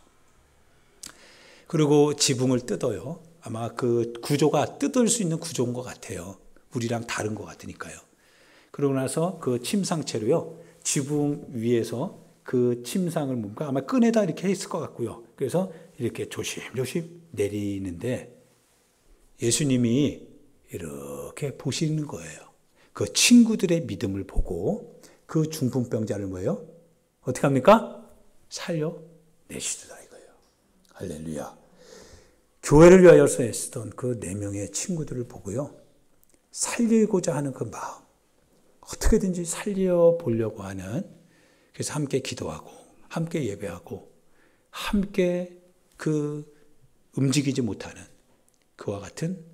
그리고 지붕을 뜯어요. 아마 그 구조가 뜯을 수 있는 구조인 것 같아요. 우리랑 다른 것 같으니까요. 그러고 나서 그 침상채로요, 지붕 위에서 그 침상을 뭔가 아마 끈에다 이렇게 했을 것 같고요. 그래서 이렇게 조심조심 내리는데 예수님이 이렇게 보시는 거예요. 그 친구들의 믿음을 보고 그 중풍병자를 뭐예요? 어떻게 합니까? 살려내시더라 이거예요. 할렐루야. 교회를 위하여서 애쓰던 그 4명의 친구들을 보고요, 살리고자 하는 그 마음, 어떻게든지 살려보려고 하는, 그래서 함께 기도하고 함께 예배하고 함께 그 움직이지 못하는 그와 같은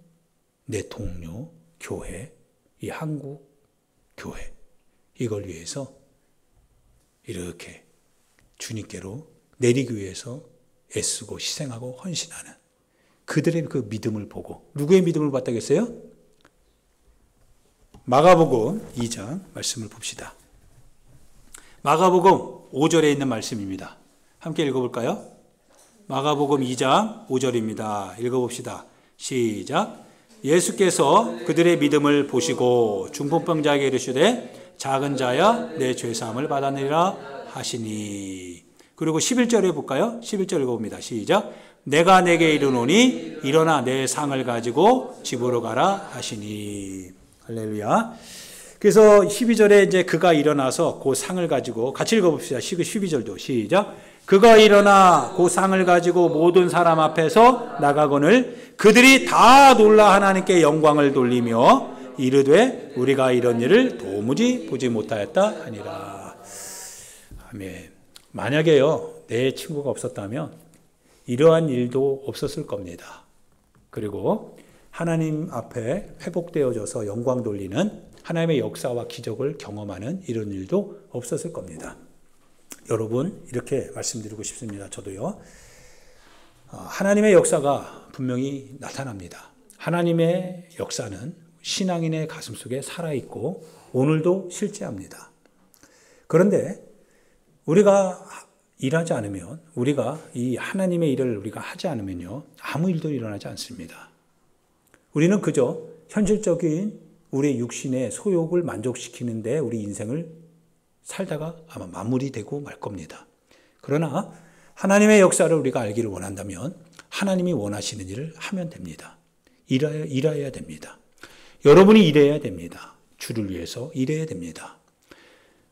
내 동료 교회, 이 한국 교회, 이걸 위해서 이렇게 주님께로 내리기 위해서 애쓰고 희생하고 헌신하는 그들의 그 믿음을 보고. 누구의 믿음을 봤다고 했어요? 마가복음 2장 말씀을 봅시다. 마가복음 5절에 있는 말씀입니다. 함께 읽어볼까요? 마가복음 2장 5절입니다. 읽어봅시다. 시작. 예수께서 그들의 믿음을 보시고 중풍병자에게 이르시되 작은 자야 내 죄사함을 받았느니라 하시니. 그리고 11절에 볼까요? 11절 읽어봅니다. 시작. 내가 내게 이르노니 일어나 내 상을 가지고 집으로 가라 하시니. 할렐루야. 그래서 12절에 이제 그가 일어나서 그 상을 가지고 같이 읽어봅시다. 12절도 시작. 그가 일어나 그 상을 가지고 모든 사람 앞에서 나가거늘 그들이 다 놀라 하나님께 영광을 돌리며 이르되 우리가 이런 일을 도무지 보지 못하였다 하니라. 아멘. 만약에요 내 친구가 없었다면 이러한 일도 없었을 겁니다. 그리고 하나님 앞에 회복되어져서 영광 돌리는 하나님의 역사와 기적을 경험하는 이런 일도 없었을 겁니다. 여러분 이렇게 말씀드리고 싶습니다. 저도요. 하나님의 역사가 분명히 나타납니다. 하나님의 역사는 신앙인의 가슴속에 살아있고 오늘도 실제합니다. 그런데 우리가 일하지 않으면, 우리가 이 하나님의 일을 우리가 하지 않으면요 아무 일도 일어나지 않습니다. 우리는 그저 현실적인 우리의 육신의 소욕을 만족시키는데 우리 인생을 살다가 아마 마무리되고 말 겁니다. 그러나 하나님의 역사를 우리가 알기를 원한다면 하나님이 원하시는 일을 하면 됩니다. 일해야 됩니다. 여러분이 일해야 됩니다. 주를 위해서 일해야 됩니다.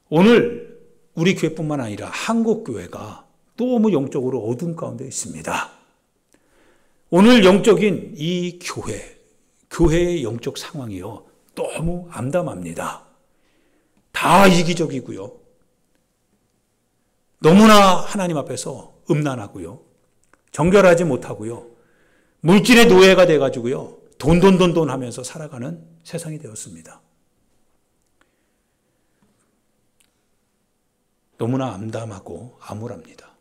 오늘 우리 교회뿐만 아니라 한국교회가 너무 영적으로 어둠 가운데 있습니다. 오늘 영적인 이 교회의 영적 상황이요 너무 암담합니다. 다 이기적이고요. 너무나 하나님 앞에서 음란하고요. 정결하지 못하고요. 물질의 노예가 돼가지고요. 돈 하면서 살아가는 세상이 되었습니다. 너무나 암담하고 암울합니다.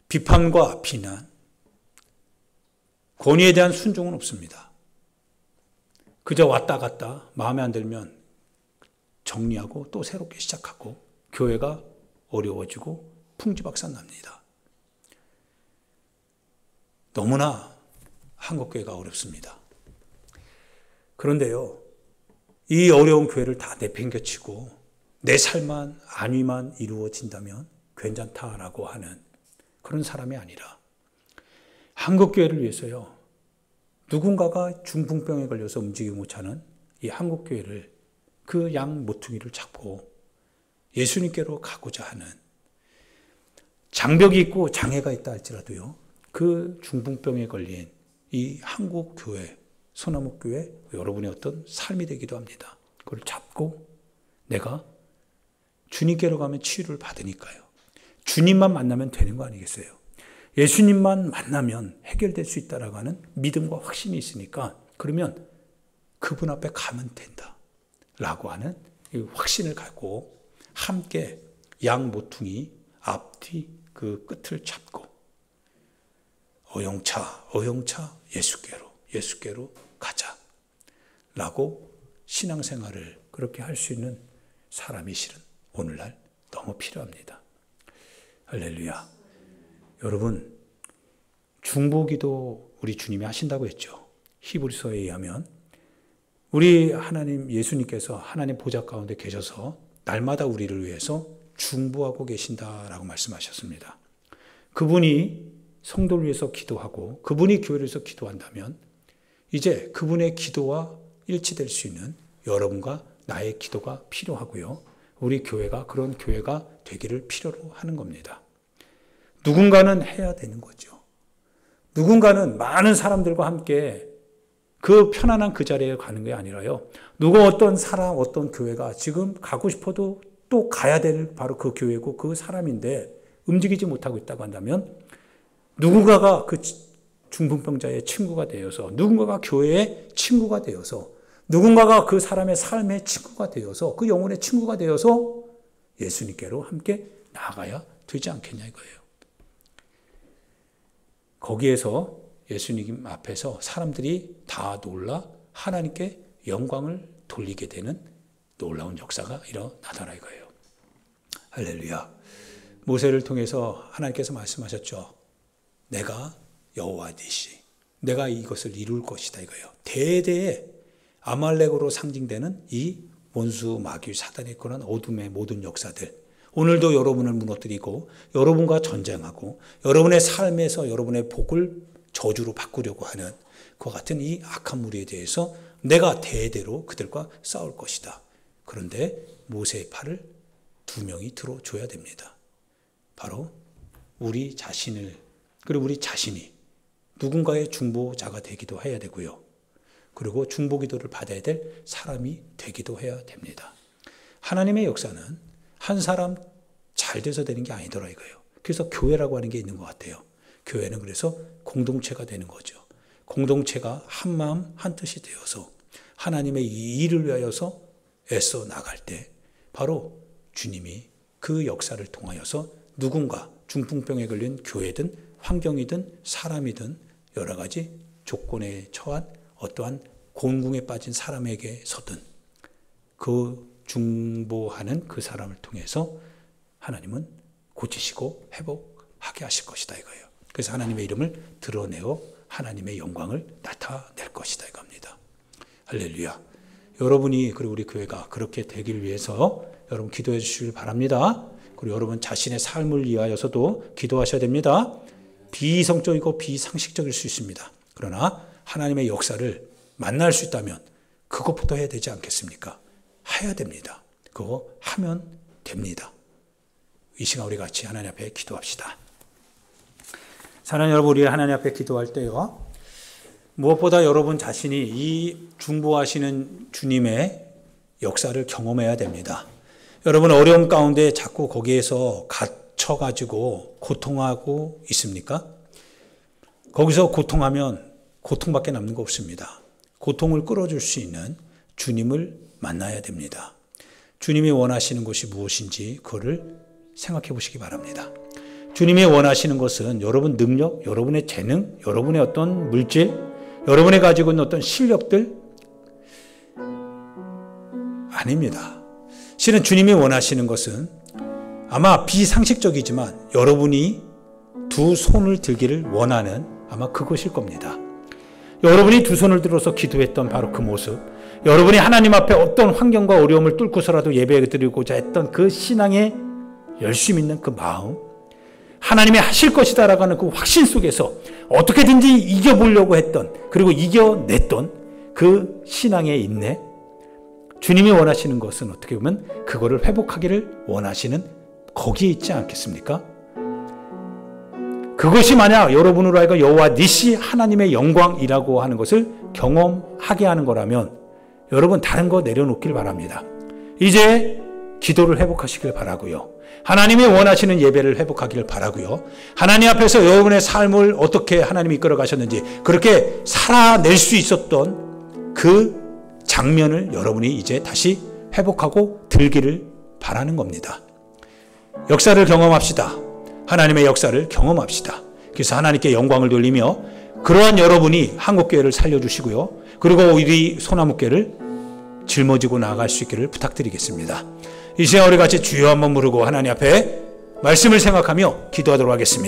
비판과 비난, 권위에 대한 순종은 없습니다. 그저 왔다 갔다 마음에 안 들면 정리하고 또 새롭게 시작하고 교회가 어려워지고 풍지박산납니다. 너무나 한국교회가 어렵습니다. 그런데요, 이 어려운 교회를 다 내팽개치고 내 삶만 안위만 이루어진다면 괜찮다라고 하는 그런 사람이 아니라 한국교회를 위해서요, 누군가가 중풍병에 걸려서 움직이지 못하는 이 한국교회를 그 양 모퉁이를 잡고 예수님께로 가고자 하는 장벽이 있고 장애가 있다 할지라도요, 그 중풍병에 걸린 이 한국교회, 소나무교회, 여러분의 어떤 삶이 되기도 합니다. 그걸 잡고 내가 주님께로 가면 치유를 받으니까요. 주님만 만나면 되는 거 아니겠어요? 예수님만 만나면 해결될 수 있다라고 하는 믿음과 확신이 있으니까 그러면 그분 앞에 가면 된다 라고 하는 이 확신을 갖고 함께 양 모퉁이 앞뒤 그 끝을 잡고 어영차 예수께로 가자 라고 신앙생활을 그렇게 할 수 있는 사람이 실은 오늘날 너무 필요합니다. 할렐루야. 여러분, 중보기도 우리 주님이 하신다고 했죠. 히브리서에 의하면 우리 하나님 예수님께서 하나님 보좌 가운데 계셔서 날마다 우리를 위해서 중보하고 계신다라고 말씀하셨습니다. 그분이 성도를 위해서 기도하고 그분이 교회를 위해서 기도한다면 이제 그분의 기도와 일치될 수 있는 여러분과 나의 기도가 필요하고요. 우리 교회가 그런 교회가 되기를 필요로 하는 겁니다. 누군가는 해야 되는 거죠. 누군가는 많은 사람들과 함께 그 편안한 그 자리에 가는 게 아니라요. 누가 어떤 사람, 어떤 교회가 지금 가고 싶어도 또 가야 될 바로 그 교회고 그 사람인데 움직이지 못하고 있다고 한다면 누군가가 그 중풍병자의 친구가 되어서 누군가가 교회의 친구가 되어서 누군가가 그 사람의 삶의 친구가 되어서 그 영혼의 친구가 되어서 예수님께로 함께 나아가야 되지 않겠냐 이거예요. 거기에서 예수님 앞에서 사람들이 다 놀라 하나님께 영광을 돌리게 되는 놀라운 역사가 일어나더라 이거예요. 할렐루야. 모세를 통해서 하나님께서 말씀하셨죠. 내가 여호와 니시, 내가 이것을 이룰 것이다 이거예요. 대대에 아말렉으로 상징되는 이 원수 마귀 사단의 그런 어둠의 모든 역사들, 오늘도 여러분을 무너뜨리고 여러분과 전쟁하고 여러분의 삶에서 여러분의 복을 저주로 바꾸려고 하는 그와 같은 이 악한 무리에 대해서 내가 대대로 그들과 싸울 것이다. 그런데 모세의 팔을 2명이 들어줘야 됩니다. 바로 우리 자신을, 그리고 우리 자신이 누군가의 중보자가 되기도 해야 되고요. 그리고 중보기도를 받아야 될 사람이 되기도 해야 됩니다. 하나님의 역사는 한 사람 잘 돼서 되는 게 아니더라 이거예요. 그래서 교회라고 하는 게 있는 것 같아요. 교회는 그래서 공동체가 되는 거죠. 공동체가 한 마음 한 뜻이 되어서 하나님의 이 일을 위하여서 애써 나갈 때 바로 주님이 그 역사를 통하여서 누군가 중풍병에 걸린 교회든 환경이든 사람이든 여러 가지 조건에 처한 어떠한 곤궁에 빠진 사람에게서든 그 중보하는 그 사람을 통해서 하나님은 고치시고 회복하게 하실 것이다 이거예요. 그래서 하나님의 이름을 드러내어 하나님의 영광을 나타낼 것이다 이겁니다. 할렐루야. 여러분이 그리고 우리 교회가 그렇게 되길 위해서 여러분 기도해 주시길 바랍니다. 그리고 여러분 자신의 삶을 위하여서도 기도하셔야 됩니다. 비이성적이고 비상식적일 수 있습니다. 그러나 하나님의 역사를 만날 수 있다면 그것부터 해야 되지 않겠습니까? 해야 됩니다. 그거 하면 됩니다. 이 시간 우리 같이 하나님 앞에 기도합시다. 사랑하는 여러분, 우리 하나님 앞에 기도할 때요, 무엇보다 여러분 자신이 이 중보하시는 주님의 역사를 경험해야 됩니다. 여러분 어려움 가운데 자꾸 거기에서 갇혀가지고 고통하고 있습니까? 거기서 고통하면 고통밖에 남는 거 없습니다. 고통을 끌어줄 수 있는 주님을 만나야 됩니다. 주님이 원하시는 것이 무엇인지 그거를 생각해 보시기 바랍니다. 주님이 원하시는 것은 여러분 능력, 여러분의 재능, 여러분의 어떤 물질, 여러분이 가지고 있는 어떤 실력들 아닙니다. 실은 주님이 원하시는 것은 아마 비상식적이지만 여러분이 두 손을 들기를 원하는 아마 그것일 겁니다. 여러분이 두 손을 들어서 기도했던 바로 그 모습, 여러분이 하나님 앞에 어떤 환경과 어려움을 뚫고서라도 예배드리고자 했던 그 신앙의 열심 있는 그 마음, 하나님이 하실 것이다라고 하는 그 확신 속에서 어떻게든지 이겨보려고 했던, 그리고 이겨냈던 그 신앙의 인내, 주님이 원하시는 것은 어떻게 보면 그거를 회복하기를 원하시는 거기에 있지 않겠습니까? 그것이 만약 여러분으로 하여금 여호와 니시 하나님의 영광이라고 하는 것을 경험하게 하는 거라면 여러분 다른 거 내려놓길 바랍니다. 이제 기도를 회복하시길 바라고요. 하나님이 원하시는 예배를 회복하기를 바라고요. 하나님 앞에서 여러분의 삶을 어떻게 하나님이 이끌어 가셨는지 그렇게 살아낼 수 있었던 그 장면을 여러분이 이제 다시 회복하고 들기를 바라는 겁니다. 역사를 경험합시다. 하나님의 역사를 경험합시다. 그래서 하나님께 영광을 돌리며 그러한 여러분이 한국교회를 살려주시고요. 그리고 우리 소나무교회를 짊어지고 나아갈 수 있기를 부탁드리겠습니다. 이 시간 우리 같이 주여 한번 부르고 하나님 앞에 말씀을 생각하며 기도하도록 하겠습니다.